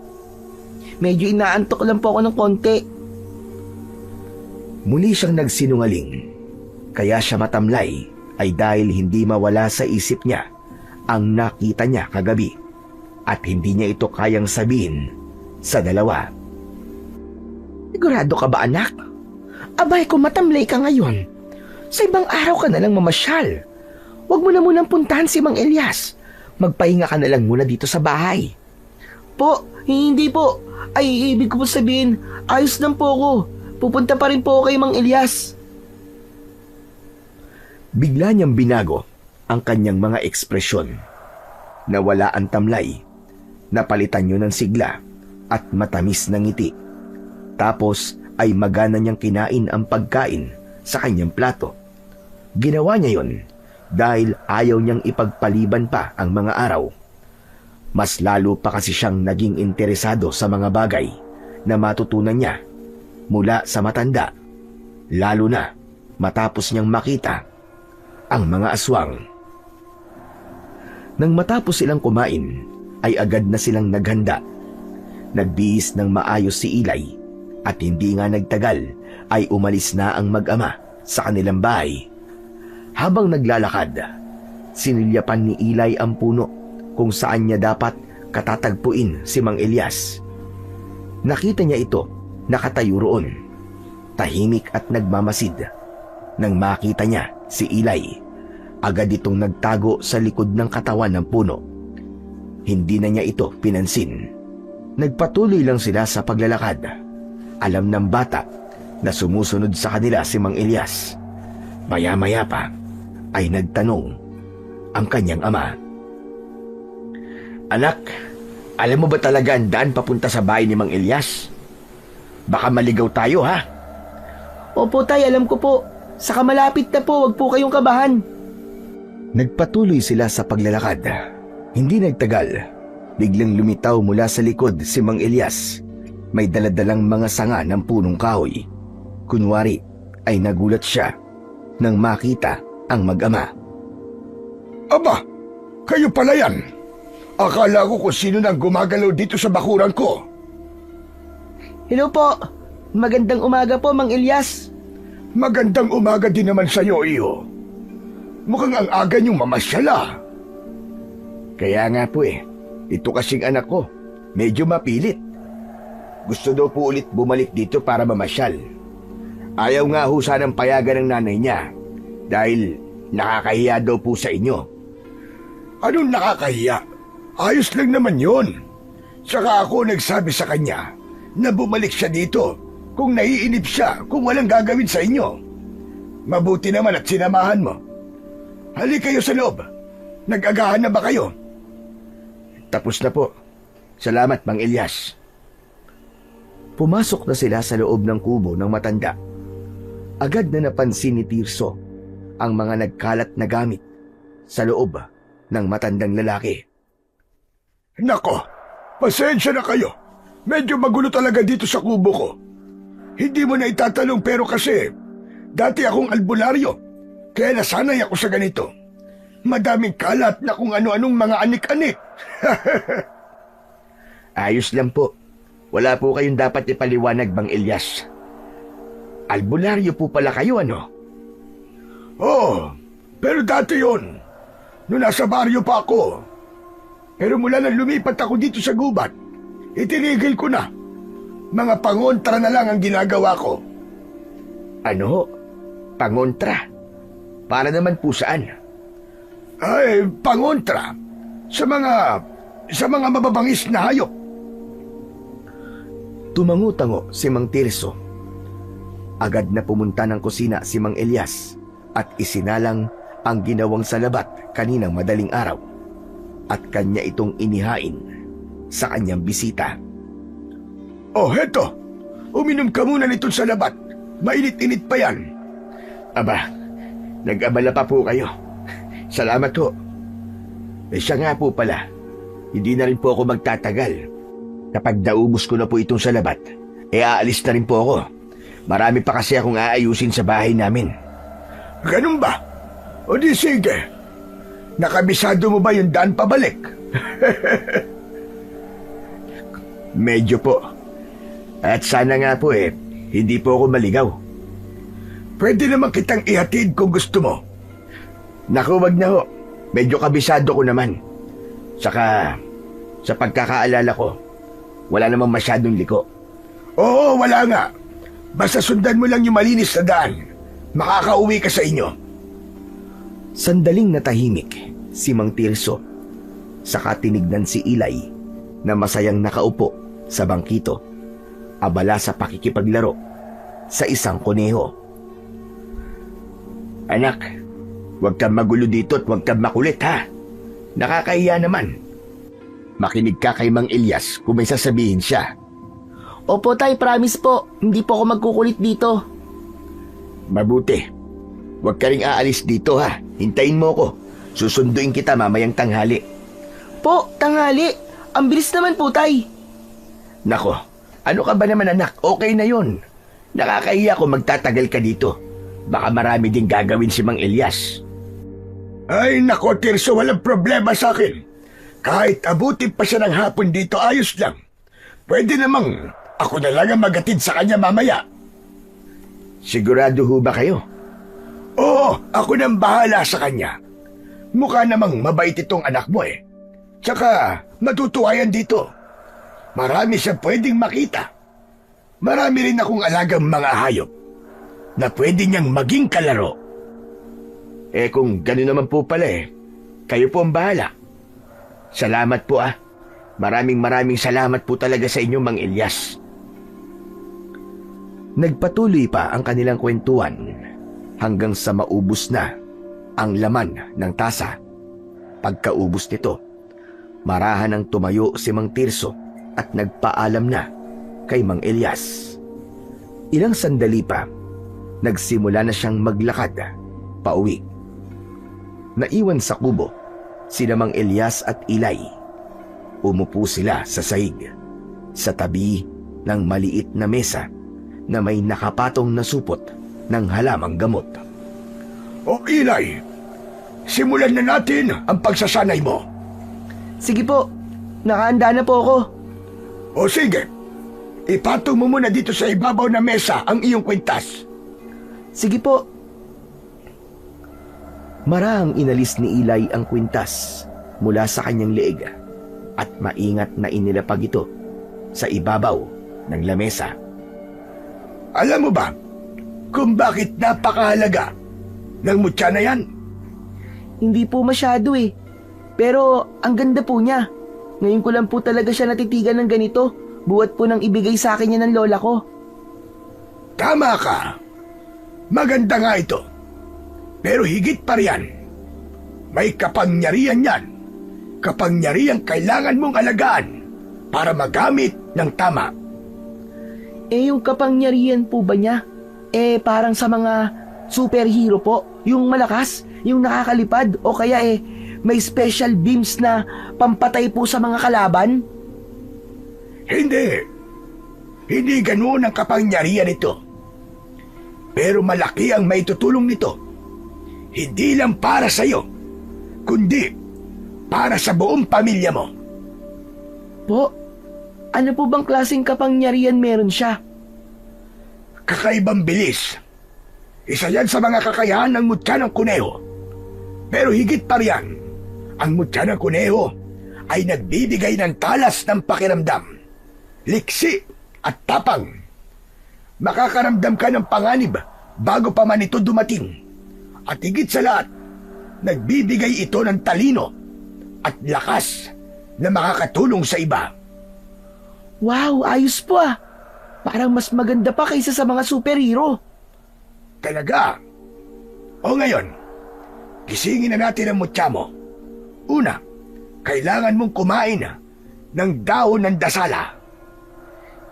inaantok lang po ako ng konti. Muli siyang nagsinungaling. Kaya siya matamlay ay dahil hindi mawala sa isip niya ang nakita niya kagabi at hindi niya ito kayang sabihin sa dalawa. Sigurado ka ba, anak? Abay, kung matamlay ka ngayon, sa ibang araw ka na lang mamasyal. Huwag mo na munang puntahan si Mang Elias. Magpahinga ka na lang muna dito sa bahay. Po, hindi po. Ay, ibig ko po sabihin, ayos lang po ako. Pupunta pa rin po ako kay Mang Elias. Bigla niyang binago ang kanyang mga ekspresyon. Nawala ang tamlay. Napalitan niyo ng sigla at matamis na ngiti. Tapos ay magana niyang kinain ang pagkain sa kanyang plato. Ginawa niya yon dahil ayaw niyang ipagpaliban pa ang mga araw. Mas lalo pa kasi siyang naging interesado sa mga bagay na matutunan niya mula sa matanda, lalo na matapos niyang makita ang mga aswang. Nang matapos silang kumain, ay agad na silang naghanda. Nagbihis ng maayos si Ilay at hindi nga nagtagal ay umalis na ang mag-ama sa kanilang bahay. Habang naglalakad, sinilyapan ni Ilay ang puno kung saan niya dapat katatagpuin si Mang Elias. Nakita niya ito nakatayo roon, tahimik at nagmamasid. Nang makita niya si Ilay, agad itong nagtago sa likod ng katawan ng puno. Hindi na niya ito pinansin. Nagpatuloy lang sila sa paglalakad. Alam ng bata na sumusunod sa kanila si Mang Elias. Maya-maya pa ay nagtanong ang kanyang ama. Anak, alam mo ba talaga ang daan papunta sa bahay ni Mang Elias? Baka maligaw tayo, ha? Opo, Tay, alam ko po. Saka malapit na po, wag po kayong kabahan. Nagpatuloy sila sa paglalakad. Hindi nagtagal, biglang lumitaw mula sa likod si Mang Elias. May daladalang mga sanga ng punong kahoy. Kunwari ay nagulat siya nang makita ang mag-ama. Aba, kayo pala yan. Akala ko kung sino nang gumagalaw dito sa bakuran ko. Hello po. Magandang umaga po, Mang Elias. Magandang umaga din naman sa'yo, iyo. Mukhang ang aga niyong mamasyala. Kaya nga po ito kasing anak ko, medyo mapilit. Gusto daw po ulit bumalik dito para mamasyal. Ayaw nga ho sanang payagan ng nanay niya dahil nakakahiya daw po sa inyo. Anong nakakahiya? Ayos lang naman yon. Saka ako nagsabi sa kanya na bumalik siya dito kung naiinip siya kung walang gagawin sa inyo. Mabuti naman at sinamahan mo. Halika kayo sa loob. Nag-agahan na ba kayo? Tapos na po. Salamat, Mang Elias. Pumasok na sila sa loob ng kubo ng matanda. Agad na napansin ni Tirso ang mga nagkalat na gamit sa loob ng matandang lalaki. Nako, pasensya na kayo. Medyo magulo talaga dito sa kubo ko. Hindi mo na itatanong pero kasi dati akong albularyo. Kaya nasanay ako sa ganito. Madaming kalat na kung ano-anong mga anik-anik. Ayos lang po. Wala po kayong dapat ipaliwanag, Mang Elias. Albularyo po pala kayo, ano? Oo, pero dati yon. Noong nasa baryo pa ako. Pero mula nang lumipat ako dito sa gubat, itinigil ko na. Mga pangontra na lang ang ginagawa ko. Ano? Pangontra? Para naman po saan? Ay, pangontra. Sa mga mababangis na hayop. Tumango-tango si Mang Tirso. Agad na pumunta ng kusina si Mang Elias at isinalang ang ginawang salabat kaninang madaling araw at kanya itong inihain sa kanyang bisita. Oh, heto. Uminom ka muna nitong salabat. Mainit-init pa yan. Aba, nag-abala pa po kayo. Salamat ho. Siya nga po pala, hindi na rin po ako magtatagal. Kapag naubos ko na po itong salabat, aalis na rin po ako. Marami pa kasi akong aayusin sa bahay namin. Ganun ba? O di sige. Nakabisado mo ba yung daan pabalik? Medyo po. At sana nga po hindi po ako maligaw. Pwede naman kitang ihatid kung gusto mo. Naku, wag na ho. Medyo kabisado ko naman. Saka, sa pagkakaalala ko, wala namang masyadong liko. Oo, wala nga. Basta sundan mo lang yung malinis na daan. Makakauwi ka sa inyo. Sandaling natahimik si Mang Tirso. Saka tinignan si Ilay na masayang nakaupo sa bangkito, abala sa pakikipaglaro sa isang kuneho. Anak, huwag kang magulo dito at huwag kang makulit, ha? Nakakahiya naman. Makinig ka kay Mang Elias kung may sasabihin siya. Opo tay, promise po. Hindi po ako magkukulit dito. Mabuti. Huwag ka ring aalis dito, ha? Hintayin mo ko. Susunduin kita mamayang tanghali. Po, tanghali. Ang bilis naman po tay. Nako, ano ka ba naman anak? Okay na yon. Nakakahiya kung magtatagal ka dito. Baka marami din gagawin si Mang Elias. Ay nako, Tirso, walang problema sa akin. Kahit abutin pa siya ng hapon dito, ayos lang. Pwede namang ako na lang ang magatid sa kanya mamaya. Sigurado ho ba kayo? Oo, ako nang bahala sa kanya. Mukha namang mabait itong anak mo eh. Tsaka matutuwa yan dito. Marami siyang pwedeng makita. Marami rin akong alagang mga hayop na pwede niyang maging kalaro. Kung gano'n naman po pala kayo po ang bahala. Salamat po Maraming salamat po talaga sa inyo, Mang Elias. Nagpatuloy pa ang kanilang kwentuhan hanggang sa maubos na ang laman ng tasa. Pagkaubos nito, marahan ang tumayo si Mang Tirso at nagpaalam na kay Mang Elias. Ilang sandali pa, nagsimula na siyang maglakad pauwi. Naiwan sa kubo sina Mang Elias at Ilay. Umupo sila sa sahig, sa tabi ng maliit na mesa na may nakapatong na supot ng halamang gamot. O Ilay, simulan na natin ang pagsasanay mo. Sige po, nakahanda na po ako. O sige, ipatong mo muna dito sa ibabaw na mesa ang iyong kwintas. Sige po. Marahang inalis ni Ilay ang kwintas mula sa kanyang leeg at maingat na inilapag ito sa ibabaw ng lamesa. Alam mo ba kung bakit napakahalaga ng mutya na yan? Hindi po masyado Pero ang ganda po niya. Ngayon ko lang po talaga siya natitigan ng ganito. Buwat po nang ibigay sa akin niya ng lola ko. Tama ka. Maganda nga ito. Pero higit pa riyan, may kapangyarihan yan. Kapangyarihan kailangan mong alagaan para magamit ng tama. Yung kapangyarihan po ba niya? Parang sa mga superhero po, yung malakas, yung nakakalipad, o kaya may special beams na pampatay po sa mga kalaban? Hindi. Hindi ganoon ang kapangyarihan nito. Pero malaki ang maitutulong nito. Hindi lang para sa iyo, kundi para sa buong pamilya mo. Po, ano po bang klaseng kapangyarihan meron siya? Kakaibang bilis. Isa yan sa mga kakayahan ng mutya ng kuneho. Pero higit pa riyan, ang mutya ng kuneho ay nagbibigay ng talas ng pakiramdam, liksi at tapang. Makakaramdam ka ng panganib bago pa man ito dumating. At higit sa lahat, nagbibigay ito ng talino at lakas na makakatulong sa iba. Wow, ayos po ah. Parang mas maganda pa kaysa sa mga superhero. Talaga? O ngayon, gisingin na natin ang mutya mo. Una, kailangan mong kumain ng dahon ng dasala.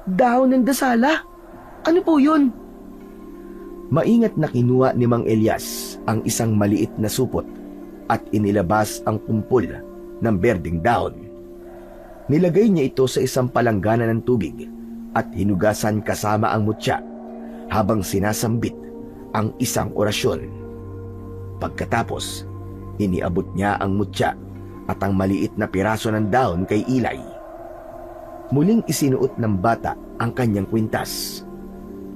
Dahon ng dasala? Ano po yun? Maingat na kinuha ni Mang Elias ang isang maliit na supot at inilabas ang kumpol ng berdeng dahon. Nilagay niya ito sa isang palanggana ng tubig at hinugasan kasama ang mutya habang sinasambit ang isang orasyon. Pagkatapos, iniabot niya ang mutya at ang maliit na piraso ng dahon kay Ilay. Muling isinuot ng bata ang kanyang kwintas.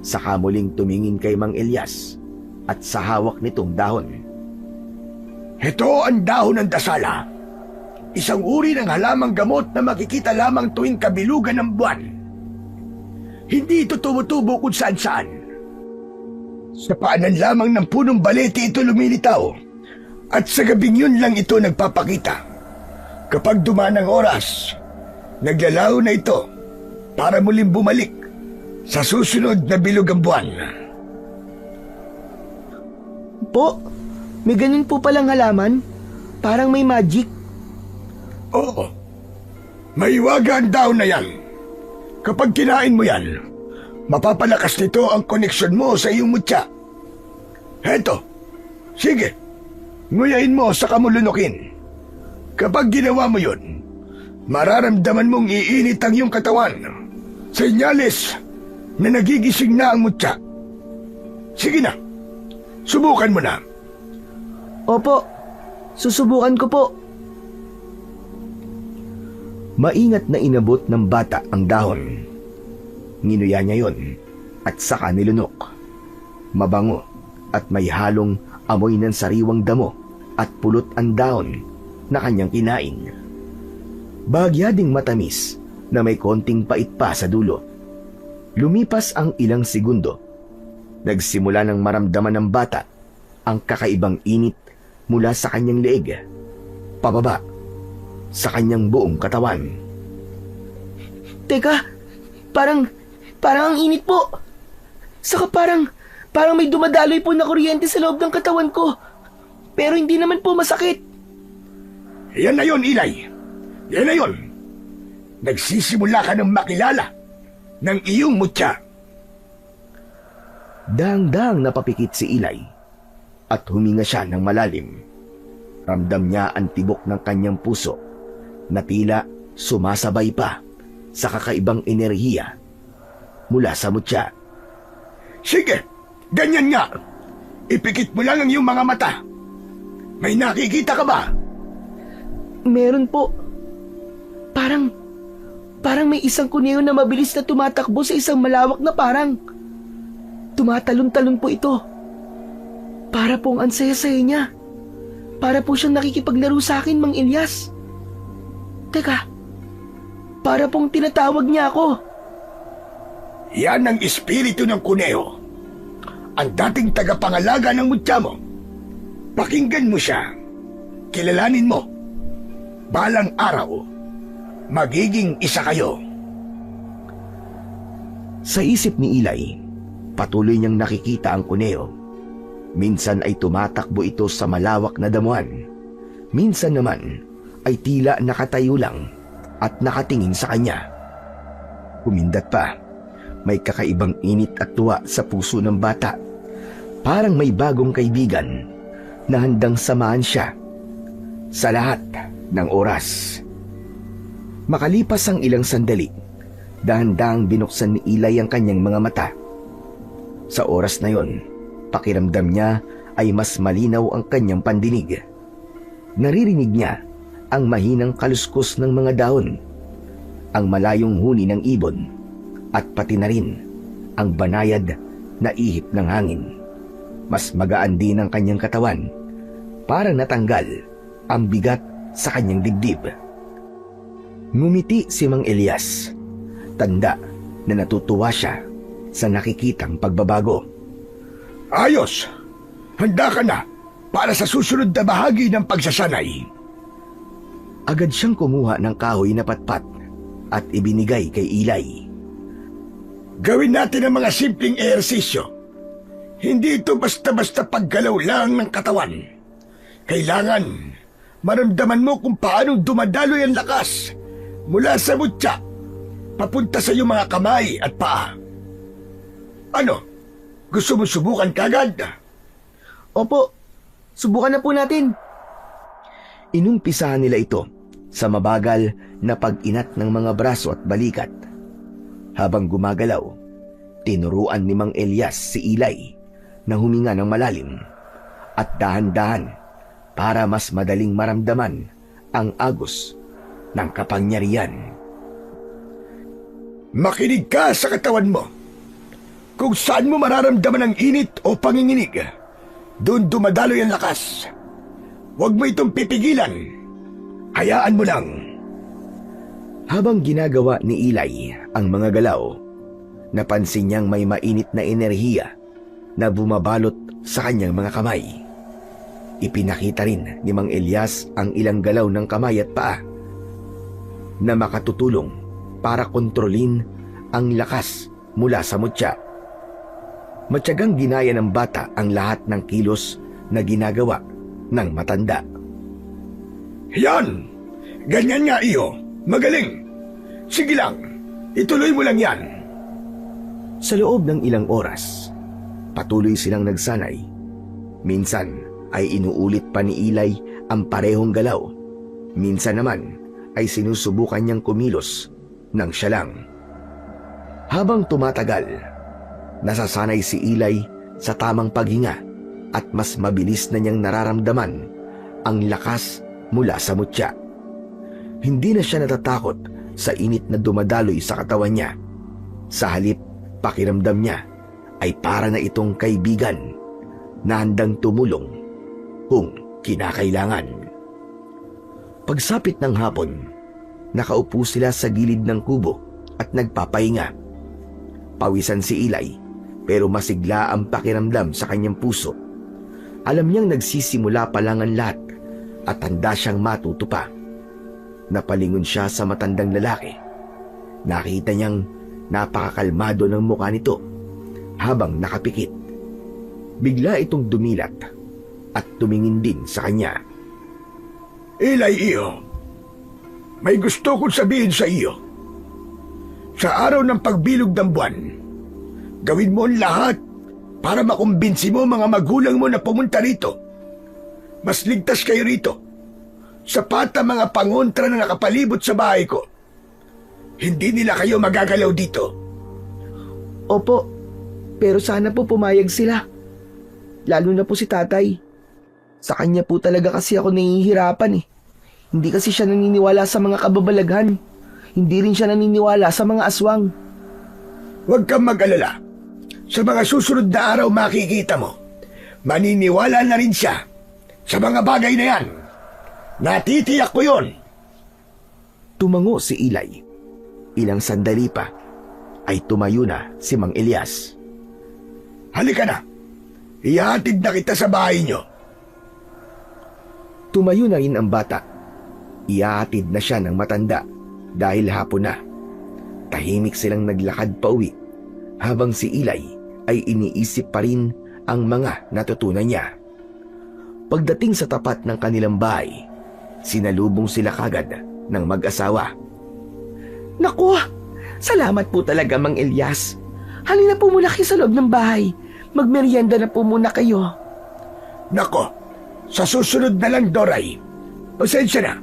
Saka muling tumingin kay Mang Elias at sa hawak nitong dahon. Ito ang dahon ng dasala. Isang uri ng halamang gamot na makikita lamang tuwing kabilugan ng buwan. Hindi ito tumutubo kung saan-saan. Sa paanan lamang ng punong balete ito lumilitaw at sa gabing yun lang ito nagpapakita. Kapag dumaan ang oras, naglalaho na ito para muling bumalik sa susunod na bilog ang buwan. Po, may ganun po palang halaman? Parang may magic? Oo. Maiwaga ang dahon na yan. Kapag kinain mo yan, mapapalakas nito ang koneksyon mo sa iyong mutya. Heto, sige, nguyain mo sa kamulunukin. Kapag ginawa mo yun, mararamdaman mong iinit ang iyong katawan. Senyales na nagigising na ang mutya. Sige na, subukan mo na. Opo, susubukan ko po. Maingat na inabot ng bata ang dahon. Nginuya niya yon at saka nilunok. Mabango at may halong amoy ng sariwang damo at pulot ang dahon na kanyang kinain. Bahagya ding matamis na may konting pait pa sa dulo. Lumipas ang ilang segundo. Nagsimula ng maramdaman ng bata ang kakaibang init mula sa kanyang leeg, pababa, sa kanyang buong katawan. Teka, parang ang init po. Saka parang may dumadaloy po na kuryente sa loob ng katawan ko. Pero hindi naman po masakit. Yan na yun, Ilay. Yan na yun. Nagsisimula ka ng makilala ng iyong mutya. Dang-dang napapikit si Ilay at huminga siya ng malalim. Ramdam niya ang tibok ng kanyang puso na tila sumasabay pa sa kakaibang enerhiya mula sa mutya. Sige, ganyan nga. Ipikit mo lang ang iyong mga mata. May nakikita ka ba? Meron po. Parang may isang kuneho na mabilis na tumatakbo sa isang malawak na parang. Tumatalon-talon po ito. Para pong ang saya-saya niya. Para po siyang nakikipaglaro sa akin, Mang Elias. Teka, para pong tinatawag niya ako. Yan ang espiritu ng kuneho. Ang dating tagapangalaga ng mutya mo. Pakinggan mo siya. Kilalanin mo. Balang araw, magiging isa kayo. Sa isip ni Ilay, patuloy niyang nakikita ang kuneho. Minsan ay tumatakbo ito sa malawak na damuhan. Minsan naman ay tila nakatayo lang at nakatingin sa kanya. Kumindat pa, may kakaibang init at tuwa sa puso ng bata. Parang may bagong kaibigan na handang samahan siya sa lahat ng oras. Makalipas ang ilang sandali, dahan-dahang binuksan ni Eli ang kanyang mga mata. Sa oras na yon, pakiramdam niya ay mas malinaw ang kanyang pandinig. Naririnig niya ang mahinang kaluskos ng mga dahon, ang malayong huni ng ibon, at pati na rin ang banayad na ihip ng hangin. Mas magaan din ang kanyang katawan, parang natanggal ang bigat sa kanyang dibdib. Ngumiti si Mang Elias, tanda na natutuwa siya sa nakikitang pagbabago. Ayos! Handa ka na para sa susunod na bahagi ng pagsasanay. Agad siyang kumuha ng kahoy na patpat at ibinigay kay Eli. Gawin natin ang mga simpleng ehersisyo. Hindi ito basta-basta paggalaw lang ng katawan. Kailangan maramdaman mo kung paano dumadaloy ang lakas mula sa mutya papunta sa iyong mga kamay at paa. Ano? Gusto mo subukan kagad? Opo, subukan na po natin. Inumpisahan nila ito sa mabagal na pag-inat ng mga braso at balikat. Habang gumagalaw, tinuruan ni Mang Elias si Eli na huminga ng malalim at dahan-dahan para mas madaling maramdaman ang agos ng kapangyarihan. Makinig ka sa katawan mo. Kung saan mo mararamdaman ang init o panginginig, doon dumadaloy ang lakas. Huwag mo itong pipigilan. Hayaan mo lang. Habang ginagawa ni Eli ang mga galaw, napansin niyang may mainit na enerhiya na bumabalot sa kanyang mga kamay. Ipinakita rin ni Mang Elias ang ilang galaw ng kamay at paa na makatutulong para kontrolin ang lakas mula sa mutya. Matyagang ginaya ng bata ang lahat ng kilos na ginagawa ng matanda. Yan! Ganyan nga iyo. Magaling. Sige lang. Ituloy mo lang yan. Sa loob ng ilang oras, patuloy silang nagsanay. Minsan ay inuulit pa ni Eli ang parehong galaw. Minsan naman ay sinusubukan niyang kumilos nang siya lang. Habang tumatagal, nasasanay si Eli sa tamang paghinga at mas mabilis na niyang nararamdaman ang lakas mula sa mutya. Hindi na siya natatakot sa init na dumadaloy sa katawan niya. Sa halip, pakiramdam niya ay para na itong kaibigan na handang tumulong kung kinakailangan. Pagsapit ng hapon, nakaupo sila sa gilid ng kubo at nagpapahinga. Pawisan si Eli pero masigla ang pakiramdam sa kanyang puso. Alam niyang nagsisimula pa lang ang lahat at handa siyang matuto pa. Napalingon siya sa matandang lalaki. Nakita niyang napakakalmado ng mukha nito habang nakapikit. Bigla itong dumilat at tumingin din sa kanya. Eli iyo, may gusto kong sabihin sa iyo. Sa araw ng pagbilog ng buwan, gawin mo ang lahat para makumbinsi mo mga magulang mo na pumunta rito. Mas ligtas kayo rito. Sapat ang mga pangontra na nakapalibot sa bahay ko. Hindi nila kayo magagalaw dito. Opo, pero sana po pumayag sila. Lalo na po si tatay. Sa kanya po talaga kasi ako nahihirapan eh. Hindi kasi siya naniniwala sa mga kababalaghan. Hindi rin siya naniniwala sa mga aswang. Huwag kang mag-alala. Sa mga susunod na araw makikita mo, maniniwala na rin siya sa mga bagay na yan. Natitiyak ko yun. Tumango si Eli. Ilang sandali pa ay tumayo na si Mang Elias. Halika na. Ihatid na kita sa bahay niyo. Tumayo na rin ang bata. Ihahatid na siya ng matanda dahil hapon na. Tahimik silang naglakad pa uwi habang si Eli ay iniisip pa rin ang mga natutunan niya. Pagdating sa tapat ng kanilang bahay, sinalubong sila kagad ng mag-asawa. Naku, salamat po talaga, Mang Elias. Halina po muna kayo sa loob ng bahay. Magmerienda na po muna kayo. Nako, sa susunod na lang, Doray. Pasensya na.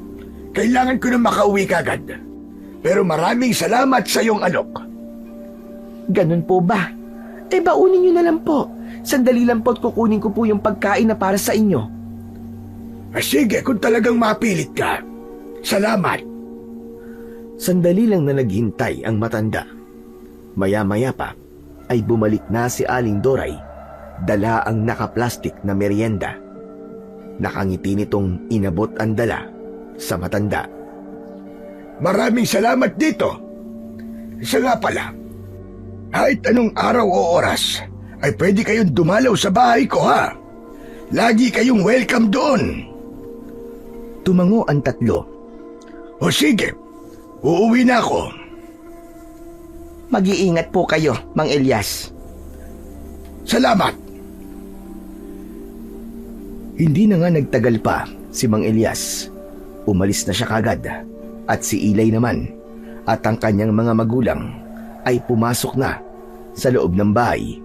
Kailangan ko na makauwi kagad. Pero maraming salamat sa iyong alok. Ganun po ba? Baunin niyo na lang po. Sandali lang po at kukunin ko po yung pagkain na para sa inyo. Sige, kung talagang mapilit ka. Salamat. Sandali lang na naghintay ang matanda. Maya-maya pa ay bumalik na si Aling Doray, dala ang nakaplastik na merienda. Nakangiti nitong inabot ang dala sa matanda. Maraming salamat dito. Isa nga pala, kahit anong araw o oras, ay pwede kayong dumalaw sa bahay ko, ha? Lagi kayong welcome doon. Tumango ang tatlo. O sige, uuwi na ako. Mag-iingat po kayo, Mang Elias. Salamat. Hindi na nga nagtagal pa si Mang Elias. Umalis na siya kagad at si Ilay naman at ang kanyang mga magulang ay pumasok na sa loob ng bahay.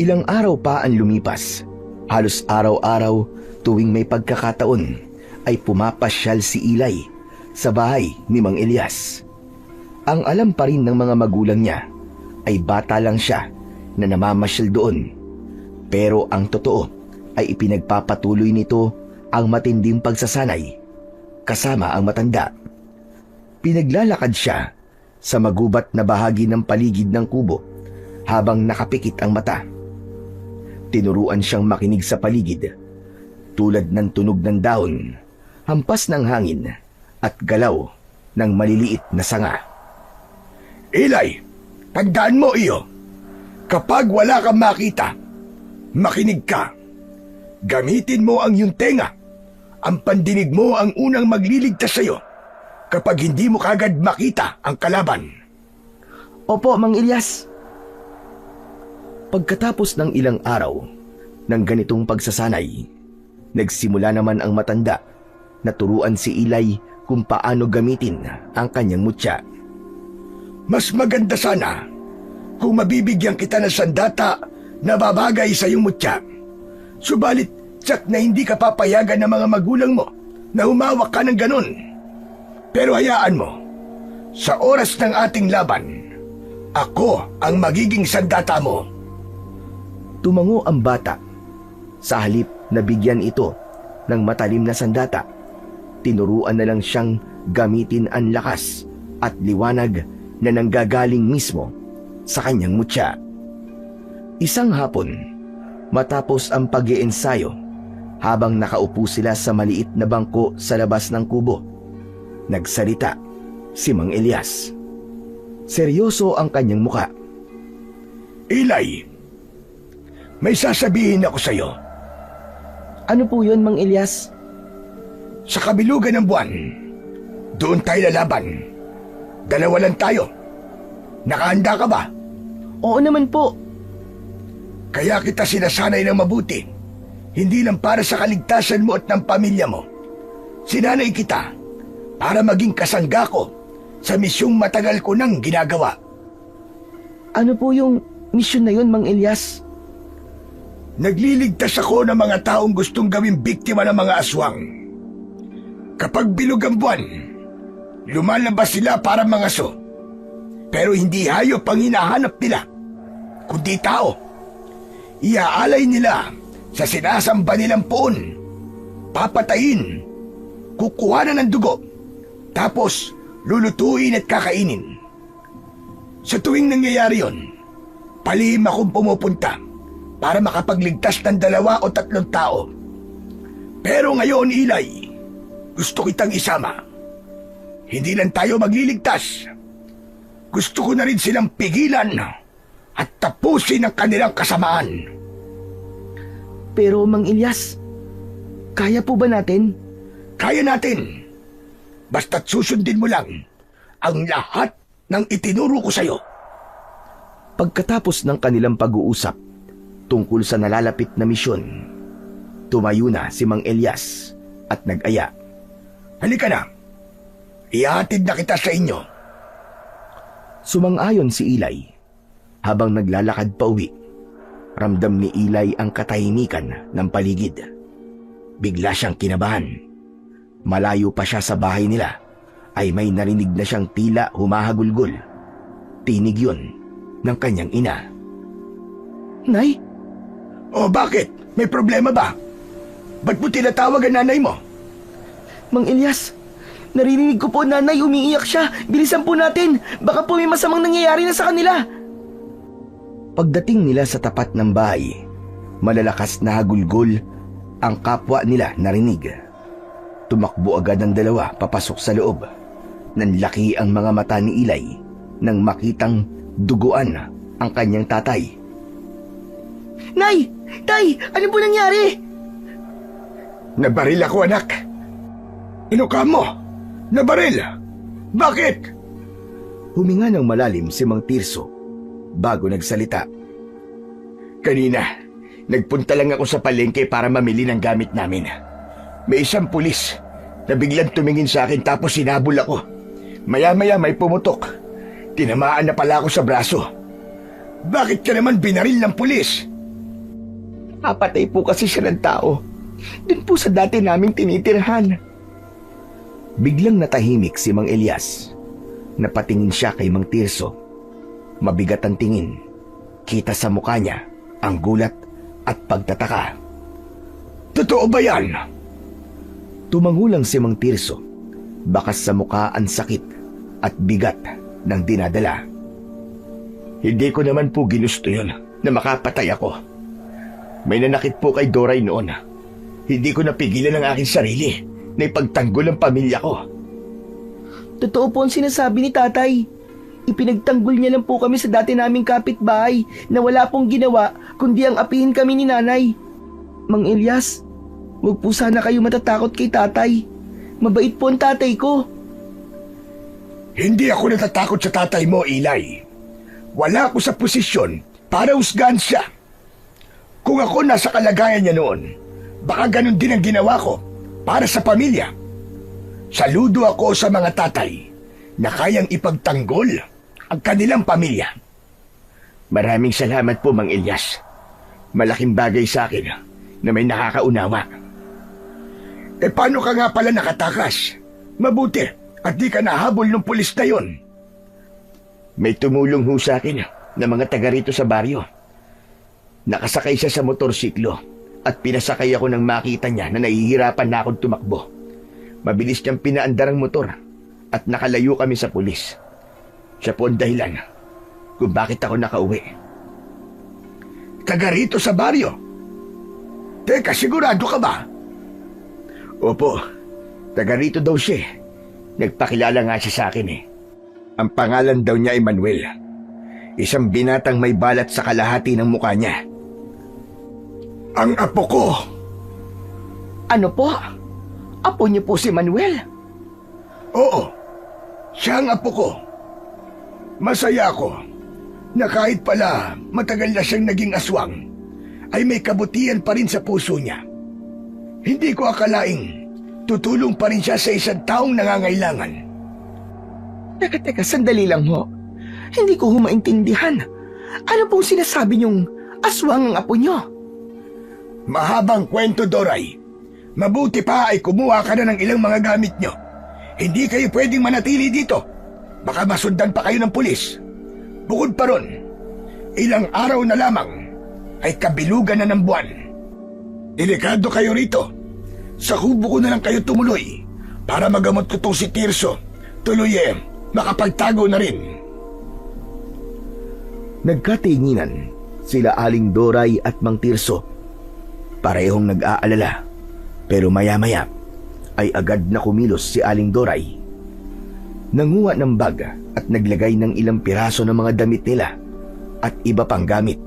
Ilang araw pa ang lumipas. Halos araw-araw tuwing may pagkakataon ay pumapasyal si Ilay sa bahay ni Mang Elias. Ang alam pa rin ng mga magulang niya ay bata lang siya na namamasyal doon. Pero ang totoo ay ipinagpapatuloy nito ang matinding pagsasanay kasama ang matanda. Pinaglalakad siya sa magubat na bahagi ng paligid ng kubo habang nakapikit ang mata. Tinuruan siyang makinig sa paligid tulad ng tunog ng dahon, hampas ng hangin at galaw ng maliliit na sanga. Ilay, tandaan mo iyo. Kapag wala kang makita, makinig ka. Gamitin mo ang iyong tenga. Ang pandinig mo ang unang magliligtas sa iyo kapag hindi mo kagad makita ang kalaban. Opo, Mang Elias. Pagkatapos ng ilang araw ng ganitong pagsasanay, nagsimula naman ang matanda na turuan si Ilay kung paano gamitin ang kanyang mutya. Mas maganda sana kung mabibigyan kita ng sandata na babagay sa iyong mutya. Subalit, tsak na hindi ka papayagan ng mga magulang mo na humawak ka ng ganon. Pero hayaan mo, sa oras ng ating laban, ako ang magiging sandata mo. Tumango ang bata. Sa halip na bigyan ito ng matalim na sandata, tinuruan na lang siyang gamitin ang lakas at liwanag na nanggagaling mismo sa kanyang mutya. Isang hapon, matapos ang pag-iensayo, habang nakaupo sila sa maliit na bangko sa labas ng kubo, nagsalita si Mang Elias. Seryoso ang kanyang muka. Ilay, may sasabihin ako sa iyo. Ano po yun, Mang Elias? Sa kabilugan ng buwan, doon tayo lalaban. Dalawa lang tayo. Nakahanda ka ba? Oo naman po. Kaya kita sinasanay ng mabuti. Hindi lang para sa kaligtasan mo at ng pamilya mo. Sinanay kita para maging kasangga ko sa misyong matagal ko nang ginagawa. Ano po yung misyon na yun, Mang Elias? Nagliligtas ako ng mga taong gustong gawing biktima ng mga aswang. Kapag bilog ang buwan, lumalabas sila para mangaso. Pero hindi hayop ang hinahanap nila, kundi tao. Iaalay nila sa sinasamba nilang poon. Papatayin, kukuha na ng dugo, tapos lulutuin at kakainin. Sa tuwing nangyayari yon, palihim akong pumupunta para makapagligtas ng 2 o 3 tao. Pero ngayon, Ilay, gusto kitang isama. Hindi lang tayo magliligtas. Gusto ko na rin silang pigilan at tapusin ang kanilang kasamaan. Pero, Mang Elias, kaya po ba natin? Kaya natin. Basta't susundin mo lang ang lahat ng itinuro ko sa'yo. Pagkatapos ng kanilang pag-uusap, tungkol sa nalalapit na misyon. Tumayo na si Mang Elias at nag-aya. Halika na. Ihatid na kita sa inyo. Sumang-ayon si Ilay. Habang naglalakad pa uwi, ramdam ni Ilay ang katahimikan ng paligid. Bigla siyang kinabahan. Malayo pa siya sa bahay nila, ay may narinig na siyang tila humahagulgol. Tinig yun ng kanyang ina. Nay? O bakit? May problema ba? Ba't mo tinatawag ang nanay mo? Mang Elias, narinig ko po nanay umiiyak siya. Bilisan po natin. Baka po may masamang nangyayari na sa kanila. Pagdating nila sa tapat ng bahay, malalakas na hagulgol ang kapwa nila narinig. Tumakbo agad ang dalawa papasok sa loob. Nanlaki ang mga mata ni Ilay nang makitang duguan ang kanyang tatay. Nay! Tay! Ano po nangyari? Nabaril ako, anak. Inukam mo. Nabaril. Bakit? Huminga ng malalim si Mang Tirso bago nagsalita. Kanina, nagpunta lang ako sa palengke para mamili ng gamit namin. May isang pulis na biglang tumingin sa akin tapos sinabol ako. Maya-maya may pumutok. Tinamaan na pala ako sa braso. Bakit ka naman binaril ng pulis? Papatay po kasi siya ng tao. Dun po sa dati naming tinitirhan. Biglang natahimik si Mang Elias. Napatingin siya kay Mang Tirso. Mabigat ang tingin. Kita sa mukha niya ang gulat at pagtataka. Totoo ba yan? Tumangulang si Mang Tirso. Bakas sa mukha ang sakit at bigat ng dinadala. Hindi ko naman po ginusto yun na makapatay ako. May nanakit po kay Doray noon. Hindi ko napigilan ang aking sarili na ipagtanggol ang pamilya ko. Totoo po ang sinasabi ni tatay. Ipinagtanggol niya lang po kami sa dati naming kapitbahay na wala pong ginawa kundi ang apihin kami ni nanay. Mang Elias, huwag po sana kayo matatakot kay tatay. Mabait po ang tatay ko. Hindi ako natatakot sa tatay mo, Ilay. Wala ako sa posisyon para husgahan siya. Kung ako nasa kalagayan niya noon, baka ganun din ang ginawa ko para sa pamilya. Saludo ako sa mga tatay na kayang ipagtanggol ang kanilang pamilya. Maraming salamat po, Mang Elias. Malaking bagay sa akin na may nakakaunawa. Paano ka nga pala nakatakas? Mabuti at di ka nahabol ng pulis na yon. May tumulong ho sa akin na mga taga rito sa baryo. Nakasakay siya sa motorsiklo at pinasakay ako nang makita niya na nahihirapan na akong tumakbo. Mabilis niyang pinaandar ang motor at nakalayo kami sa pulis. Siya po ang dahilan kung bakit ako nakauwi. Taga rito sa baryo? Teka, sigurado ka ba? Opo, taga rito daw siya. Nagpakilala nga siya sa akin eh. Ang pangalan daw niya ay Manuel. Isang binatang may balat sa kalahati ng mukha niya. Ang apo ko! Ano po? Apo niyo po si Manuel? Oo, siya ang apo ko. Masaya ako na kahit pala matagal na siyang naging aswang, ay may kabutihan pa rin sa puso niya. Hindi ko akalaing tutulong pa rin siya sa isang taong nangangailangan. Teka, sandali lang ho. Hindi ko maintindihan. Ano pong sinasabi niyong aswang ang apo niyo? Mahabang kwento, Doray. Mabuti pa ay kumuha ka na ng ilang mga gamit niyo. Hindi kayo pwedeng manatili dito. Baka masundan pa kayo ng pulis. Bukod pa ron, ilang araw na lamang ay kabilugan na ng buwan. Delikado kayo rito. Sa kubo ko na lang kayo tumuloy para magamot ko tong si Tirso. Tuloy makapagtago na rin. Nagkatinginan sila Aling Doray at Mang Tirso. Parehong nag-aalala, pero maya-maya ay agad na kumilos si Aling Doray. Nanguha ng bag at naglagay ng ilang piraso ng mga damit nila at iba pang gamit.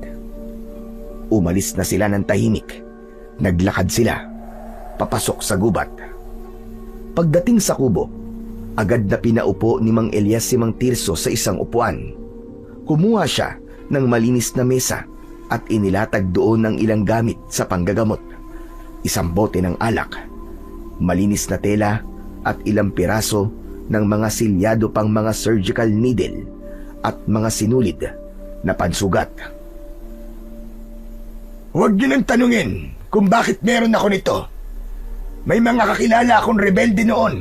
Umalis na sila ng tahimik. Naglakad sila papasok sa gubat. Pagdating sa kubo, agad na pinaupo ni Mang Elias si Mang Tirso sa isang upuan. Kumuha siya ng malinis na mesa at inilatag doon ang ilang gamit sa panggagamot. Isang bote ng alak, malinis na tela at ilang piraso ng mga silyado pang mga surgical needle at mga sinulid na pansugat. Huwag niyo nang tanungin kung bakit meron ako nito. May mga kakilala akong rebelde noon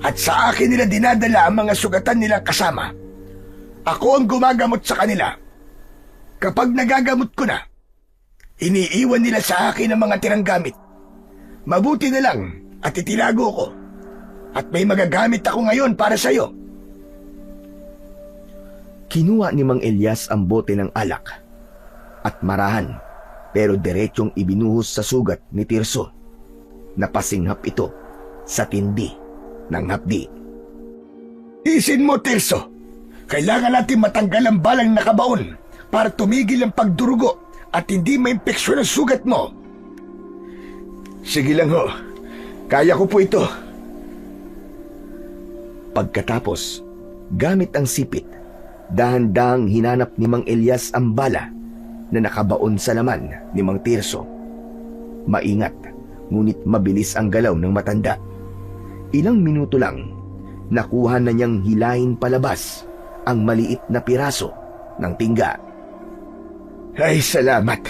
at sa akin nila dinadala ang mga sugatan nilang kasama. Ako ang gumagamot sa kanila. Kapag nagagamot ko na, iniiwan nila sa akin ang mga tirang gamit. Mabuti na lang at itinago ko. At may magagamit ako ngayon para sa iyo. Kinuha ni Mang Elias ang bote ng alak at marahan pero diretsong ibinuhos sa sugat ni Tirso. Napasinghap ito sa tindi ng hapdi. Isin mo, Tirso. Kailangan natin matanggal ang balang nakabaon para tumigil ang pagdurugo at hindi maimpeksyon ang sugat mo. Sige lang ho. Kaya ko po ito. Pagkatapos, gamit ang sipit, dahan-dahang hinanap ni Mang Elias ang bala na nakabaon sa laman ni Mang Tirso. Maingat, ngunit mabilis ang galaw ng matanda. Ilang minuto lang, nakuha na niyang hilahin palabas ang maliit na piraso ng tingga. Ay, salamat.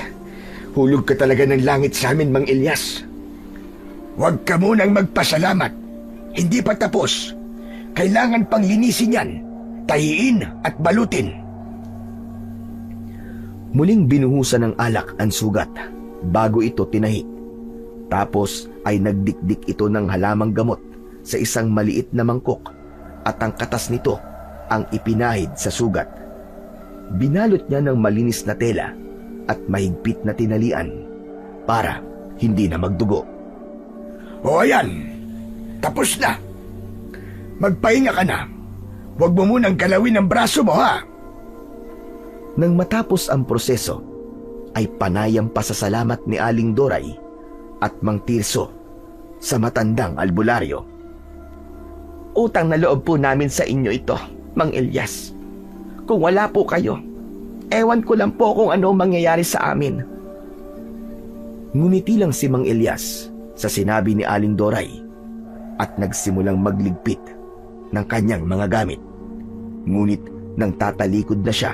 Hulog ka talaga ng langit sa amin, Mang Elias. Huwag ka munang magpasalamat. Hindi pa tapos. Kailangan pang linisin yan, tahiin at balutin. Muling binuhusan ng alak ang sugat bago ito tinahi. Tapos ay nagdikdik ito ng halamang gamot sa isang maliit na mangkok at ang katas nito ang ipinahid sa sugat. Binalot niya ng malinis na tela at mahigpit na tinalian para hindi na magdugo. O ayan, tapos na. Magpahinga ka na. Huwag mo munang galawin ang braso mo, ha? Nang matapos ang proseso, ay panayang pasasalamat ni Aling Doray at Mang Tirso sa matandang albularyo. Utang na loob po namin sa inyo ito, Mang Elias. Kung wala po kayo, ewan ko lang po kung ano mangyayari sa amin. Ngumiti lang si Mang Elias sa sinabi ni Aling Doray at nagsimulang magligpit ng kanyang mga gamit. Ngunit nang tatalikod na siya,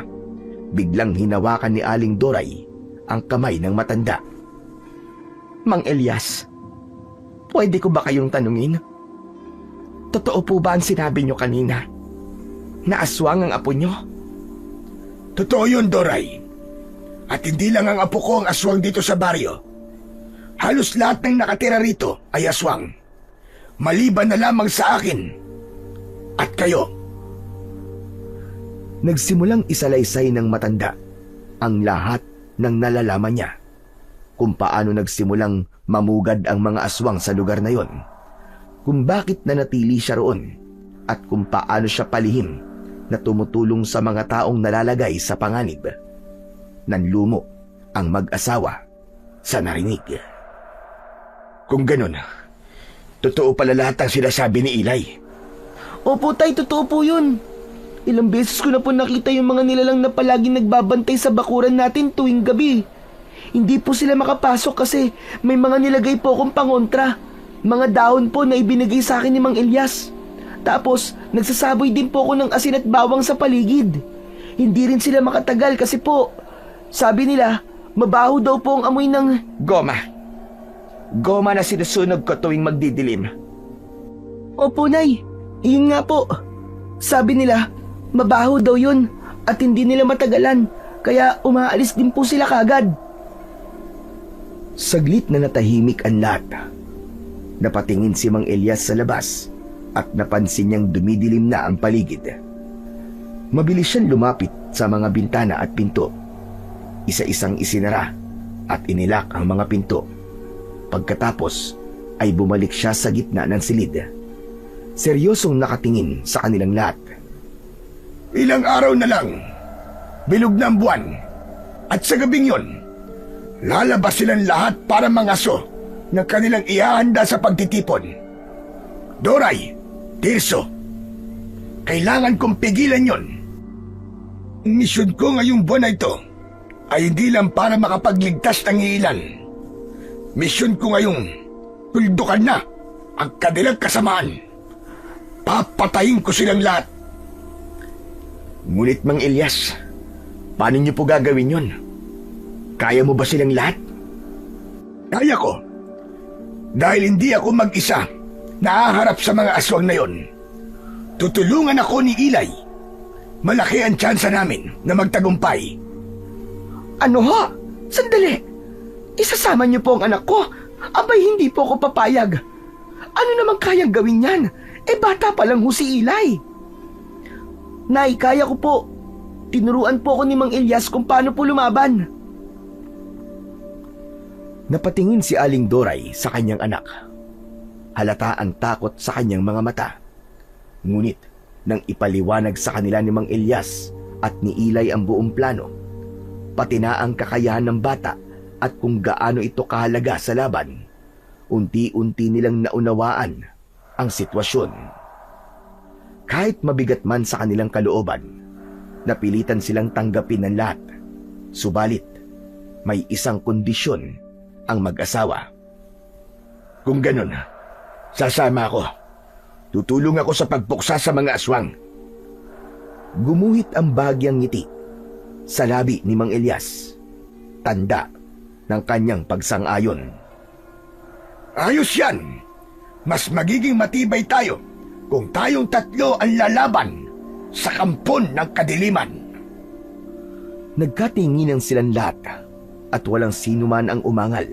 biglang hinawakan ni Aling Doray ang kamay ng matanda. Mang Elias, pwede ko ba kayong tanungin? Totoo po ba ang sinabi niyo kanina? Na aswang ang apo niyo? Totoo yun, Doray. At hindi lang ang apo ko ang aswang dito sa baryo. Halos lahat ng nakatira rito ay aswang. Maliban na lamang sa akin at kayo. Nagsimulang isalaysay ng matanda ang lahat ng nalalaman niya kung paano nagsimulang mamugad ang mga aswang sa lugar na yon, kung bakit nanatili siya roon at kung paano siya palihim na tumutulong sa mga taong nalalagay sa panganib. Nanlumo ang mag-asawa sa narinig. Kung ganun, totoo pala lahat ang sinasabi ni Ilay. Opo tay, totoo po yun. Ilang beses ko na po nakita yung mga nilalang na palaging nagbabantay sa bakuran natin tuwing gabi. Hindi po sila makapasok kasi may mga nilagay po akong pangontra. Mga dahon po na ibinigay sa akin ni Mang Elias. Tapos, nagsasaboy din po ako ng asin at bawang sa paligid. Hindi rin sila makatagal kasi po, sabi nila, mabaho daw po ang amoy ng goma. Goma na sinusunog ko tuwing magdidilim. Opo, Nay. Iyon nga po. Sabi nila, mabaho daw yun at hindi nila matagalan. Kaya umaalis din po sila kagad. Saglit na natahimik ang lahat. Napatingin si Mang Elias sa labas at napansin niyang dumidilim na ang paligid. Mabilis siyang lumapit sa mga bintana at pinto. Isa-isang isinara at inilak ang mga pinto. Pagkatapos ay bumalik siya sa gitna ng silid. Seryosong nakatingin sa kanilang lahat. Ilang araw na lang, bilog na ang buwan. At sa gabing yon, lalabas silang lahat para mangaso na kanilang ihahanda sa pagtitipon. Doray, Tirso, kailangan kong pigilan yon. Ang misyon ko ngayong buwan na ito ay hindi lang para makapagligtas ng ilan. Misyon ko ngayong tuldukan na ang kanilang kasamaan. Papatayin ko silang lahat. Ngunit Mang Elias, paano niyo po gagawin yon? Kaya mo ba silang lahat? Kaya ko. Dahil hindi ako mag-isa nahaharap sa mga aswang na yon. Tutulungan ako ni Eli. Malaki ang tsansa namin na magtagumpay. Ano ho? Sandali! Isasama niyo po ang anak ko. Abay, hindi po ako papayag. Ano namang kayang gawin yan? Bata pa lang ho si Eli. Nay, kaya ko po. Tinuruan po ako ni Mang Elias kung paano po lumaban. Napatingin si Aling Doray sa kanyang anak. Halata ang takot sa kanyang mga mata. Ngunit, nang ipaliwanag sa kanila ni Mang Elias at ni Eli ang buong plano, pati na ang kakayahan ng bata at kung gaano ito kahalaga sa laban, unti-unti nilang naunawaan ang sitwasyon. Kahit mabigat man sa kanilang kalooban, napilitan silang tanggapin ng lahat. Subalit, may isang kondisyon ang mag-asawa. Kung ganun, sasama ako. Tutulong ako sa pagpuksa sa mga aswang. Gumuhit ang bahagyang ngiti sa labi ni Mang Elias, tanda ng kanyang pagsang-ayon. Ayos yan! Mas magiging matibay tayo kung tayong tatlo ang lalaban sa kampon ng kadiliman. Nagkatinginan silang lahat at walang sino man ang umangal.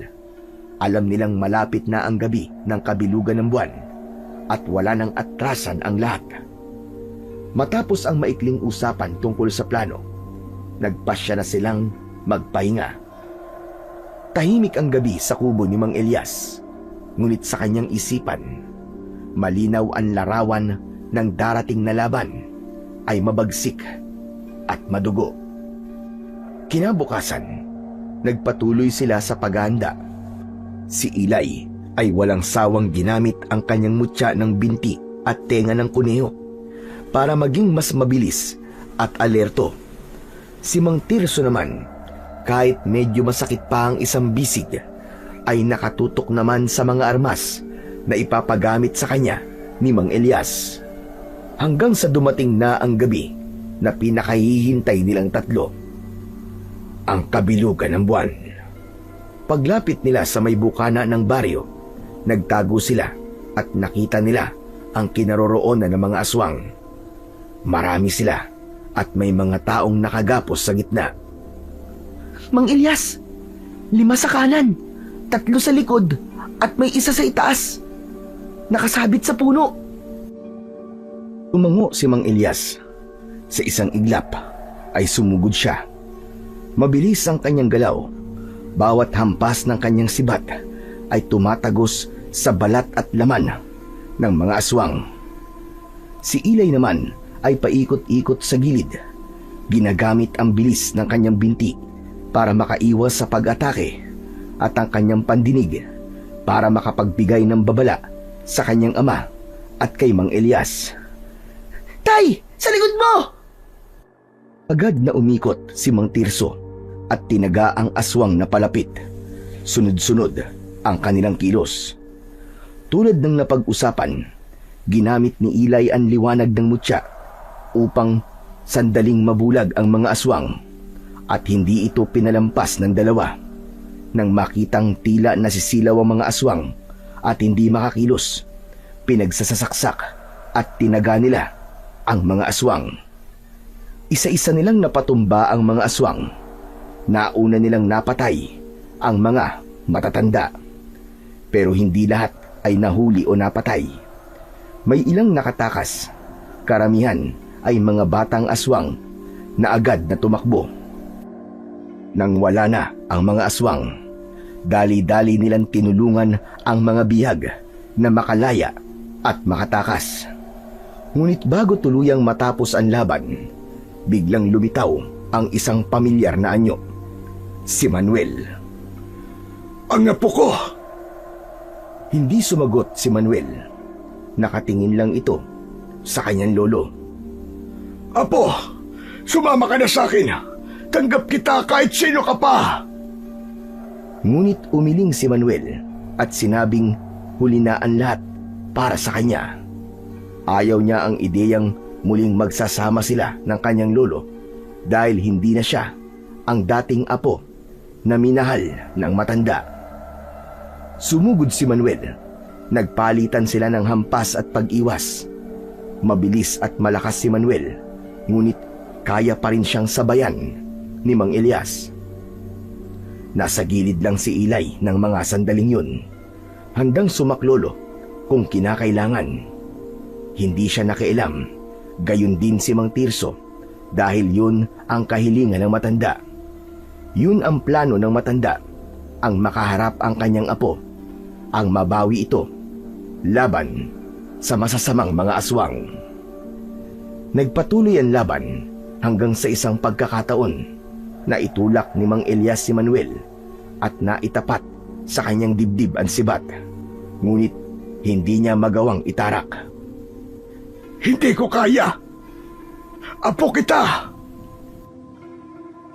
Alam nilang malapit na ang gabi ng kabilugan ng buwan at wala nang atrasan ang lahat. Matapos ang maikling usapan tungkol sa plano, nagpasya na silang magpahinga. Tahimik ang gabi sa kubo ni Mang Elias, ngunit sa kanyang isipan, malinaw ang larawan ng darating na laban ay mabagsik at madugo. Kinabukasan, nagpatuloy sila sa paghahanda. Si Eli ay walang sawang ginamit ang kanyang mutya ng binti at tenga ng kuneho para maging mas mabilis at alerto. Si Mang Tirso naman, kahit medyo masakit pa ang isang bisig, ay nakatutok naman sa mga armas na ipapagamit sa kanya ni Mang Elias. Hanggang sa dumating na ang gabi na pinakahihintay nilang tatlo, ang kabilugan ng buwan. Paglapit nila sa may bukana ng baryo, nagtago sila at nakita nila ang kinaroroonan ng mga aswang. Marami sila at may mga taong nakagapos sa gitna. Mang Elias, 5 sa kanan, 3 sa likod, at may isa sa itaas. Nakasabit sa puno. Tumango si Mang Elias. Sa isang iglap ay sumugod siya. Mabilis ang kanyang galaw. Bawat hampas ng kanyang sibat ay tumatagos sa balat at laman ng mga aswang. Si Eli naman ay paikot-ikot sa gilid. Ginagamit ang bilis ng kanyang binti para makaiwas sa pag-atake at ang kanyang pandinig para makapagbigay ng babala sa kanyang ama at kay Mang Elias. Tay! Sa likod mo! Agad na umikot si Mang Tirso at tinaga ang aswang na palapit. Sunod-sunod ang kanilang kilos. Tulad ng napag-usapan, ginamit ni Eli ang liwanag ng mutya upang sandaling mabulag ang mga aswang at hindi ito pinalampas ng dalawa. Nang makitang tila nasisilaw ang mga aswang at hindi makakilos, pinagsasasaksak at tinaga nila ang mga aswang. Isa-isa nilang napatumba ang mga aswang. Nauna nilang napatay ang mga matatanda. Pero hindi lahat ay nahuli o napatay. May ilang nakatakas. Karamihan ay mga batang aswang na agad na tumakbo. Nang wala na ang mga aswang, dali-dali nilang tinulungan ang mga bihag na makalaya at makatakas. Ngunit bago tuluyang matapos ang laban, biglang lumitaw ang isang pamilyar na anyo. Si Manuel. Ang apo ko! Hindi sumagot si Manuel. Nakatingin lang ito sa kanyang lolo. Apo, sumama ka na sa akin. tanggap kita kahit sino ka pa. Ngunit umiling si Manuel at sinabing huli na ang lahat para sa kanya. Ayaw niya ang ideyang muling magsasama sila ng kanyang lolo dahil hindi na siya ang dating apo na minahal ng matanda. Sumugod si Manuel. Nagpalitan sila ng hampas at pag-iwas. Mabilis at malakas si Manuel, ngunit kaya pa rin siyang sabayan ni Mang Elias. Nasa gilid lang si Ilay ng mga sandaling yun, handang sumaklolo kung kinakailangan. Hindi siya nakialam, gayon din si Mang Tirso, dahil yun ang kahilingan ng matanda. Yun ang plano ng matanda, ang makaharap ang kanyang apo, ang mabawi ito, laban sa masasamang mga aswang. Nagpatuloy ang laban hanggang sa isang pagkakataon na itulak ni Mang Elias si Manuel at naitapat sa kanyang dibdib ang sibat. Ngunit hindi niya magawang itarak. Hindi ko kaya. Apo kita.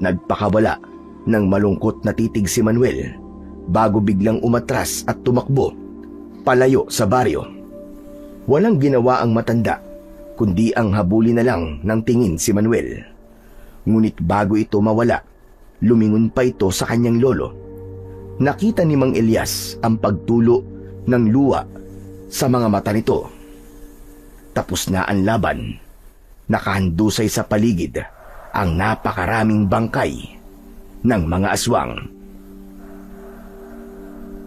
Nagpakawala ng malungkot na titig si Manuel bago biglang umatras at tumakbo palayo sa baryo. Walang ginawa ang matanda kundi ang habulin na lang ng tingin si Manuel. Ngunit bago ito mawala, lumingon pa ito sa kanyang lolo. Nakita ni Mang Elias ang pagtulo ng luha sa mga mata nito. Tapos na ang laban. Nakahandusay sa paligid ang napakaraming bangkay ng mga aswang.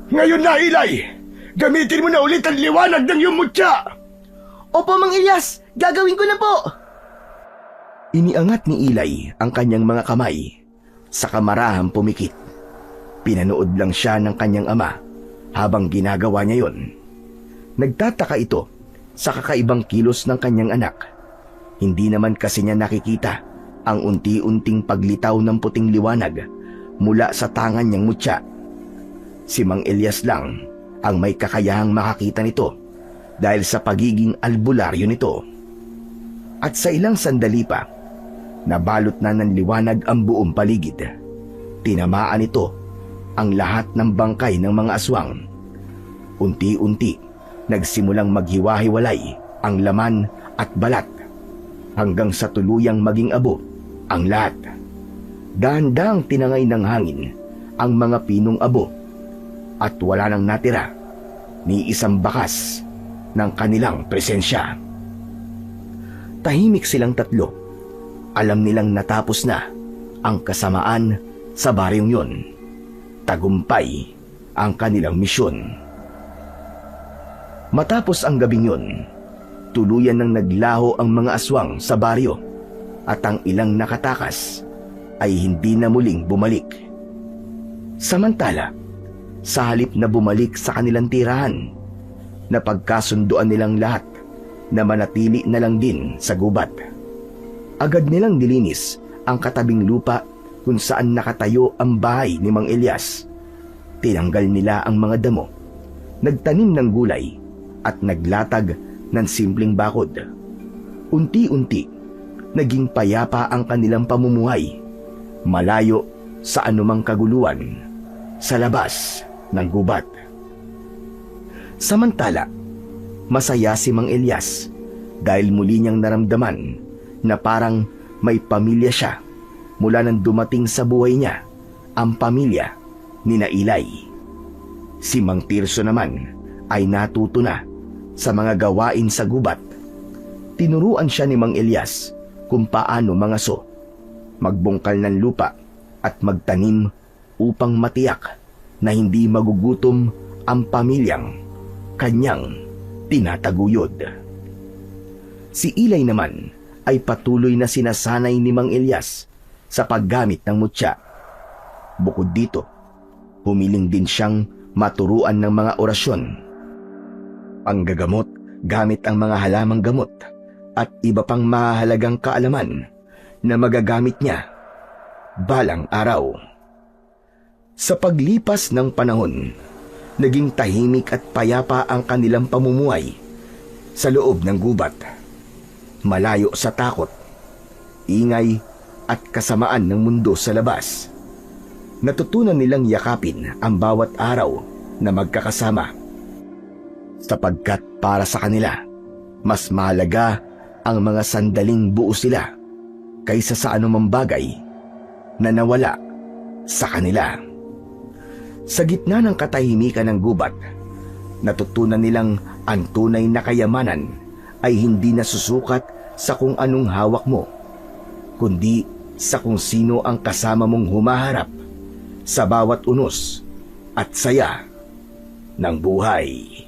Ngayon na, Ilay! Gamitin mo na ulit ang liwanag ng iyong mutya! Opo, Mang Elias! Gagawin ko na po! Iniangat ni Ilay ang kanyang mga kamay. Sa kamarahang pumikit. Pinanood lang siya ng kanyang ama habang ginagawa niya yon. Nagtataka ito sa kakaibang kilos ng kanyang anak. Hindi naman kasi niya nakikita ang unti-unting paglitaw ng puting liwanag mula sa tangan niyang mutya. Si Mang Elias lang ang may kakayahang makakita nito dahil sa pagiging albularyo nito. At sa ilang sandali pa, nabalot na ng liwanag ang buong paligid. Tinamaan ito ang lahat ng bangkay ng mga aswang. Unti-unti, nagsimulang maghiwa-hiwalay ang laman at balat hanggang sa tuluyang maging abo ang lahat. Dahan-dahang tinangay ng hangin ang mga pinong abo at wala nang natira ni isang bakas ng kanilang presensya. Tahimik silang tatlo. Alam nilang natapos na ang kasamaan sa baryong yon. Tagumpay ang kanilang misyon. Matapos ang gabing yon, tuluyan nang naglaho ang mga aswang sa baryo at ang ilang nakatakas ay hindi na muling bumalik. Samantala, sa halip na bumalik sa kanilang tirahan, napagkasunduan nilang lahat na manatili na lang din sa gubat. Agad nilang nilinis ang katabing lupa kung saan nakatayo ang bahay ni Mang Elias. Tinanggal nila ang mga damo, nagtanim ng gulay at naglatag ng simpleng bakod. Unti-unti, naging payapa ang kanilang pamumuhay, malayo sa anumang kaguluhan sa labas ng gubat. Samantala, masaya si Mang Elias dahil muli niyang naramdaman na parang may pamilya siya mula nang dumating sa buhay niya ang pamilya ni Ilay. Si Mang Tirso naman ay natuto na sa mga gawain sa gubat. Tinuruan siya ni Mang Elias kung paano mangaso, magbungkal ng lupa at magtanim upang matiyak na hindi magugutom ang pamilyang kanyang tinataguyod. Si Ilay naman ay patuloy na sinasanay ni Mang Elias sa paggamit ng mutya. Bukod dito, humiling din siyang maturuan ng mga orasyon, panggagamot gamit ang mga halamang gamot at iba pang mahalagang kaalaman na magagamit niya balang araw. Sa paglipas ng panahon, naging tahimik at payapa ang kanilang pamumuhay sa loob ng gubat. Malayo sa takot, ingay at kasamaan ng mundo sa labas. Natutunan nilang yakapin ang bawat araw na magkakasama. Sapagkat para sa kanila, mas mahalaga ang mga sandaling buo sila kaysa sa anumang bagay na nawala sa kanila. Sa gitna ng katahimikan ng gubat, natutunan nilang ang tunay na kayamanan ay hindi nasusukat sa kung anong hawak mo, kundi sa kung sino ang kasama mong humaharap sa bawat unos at saya ng buhay.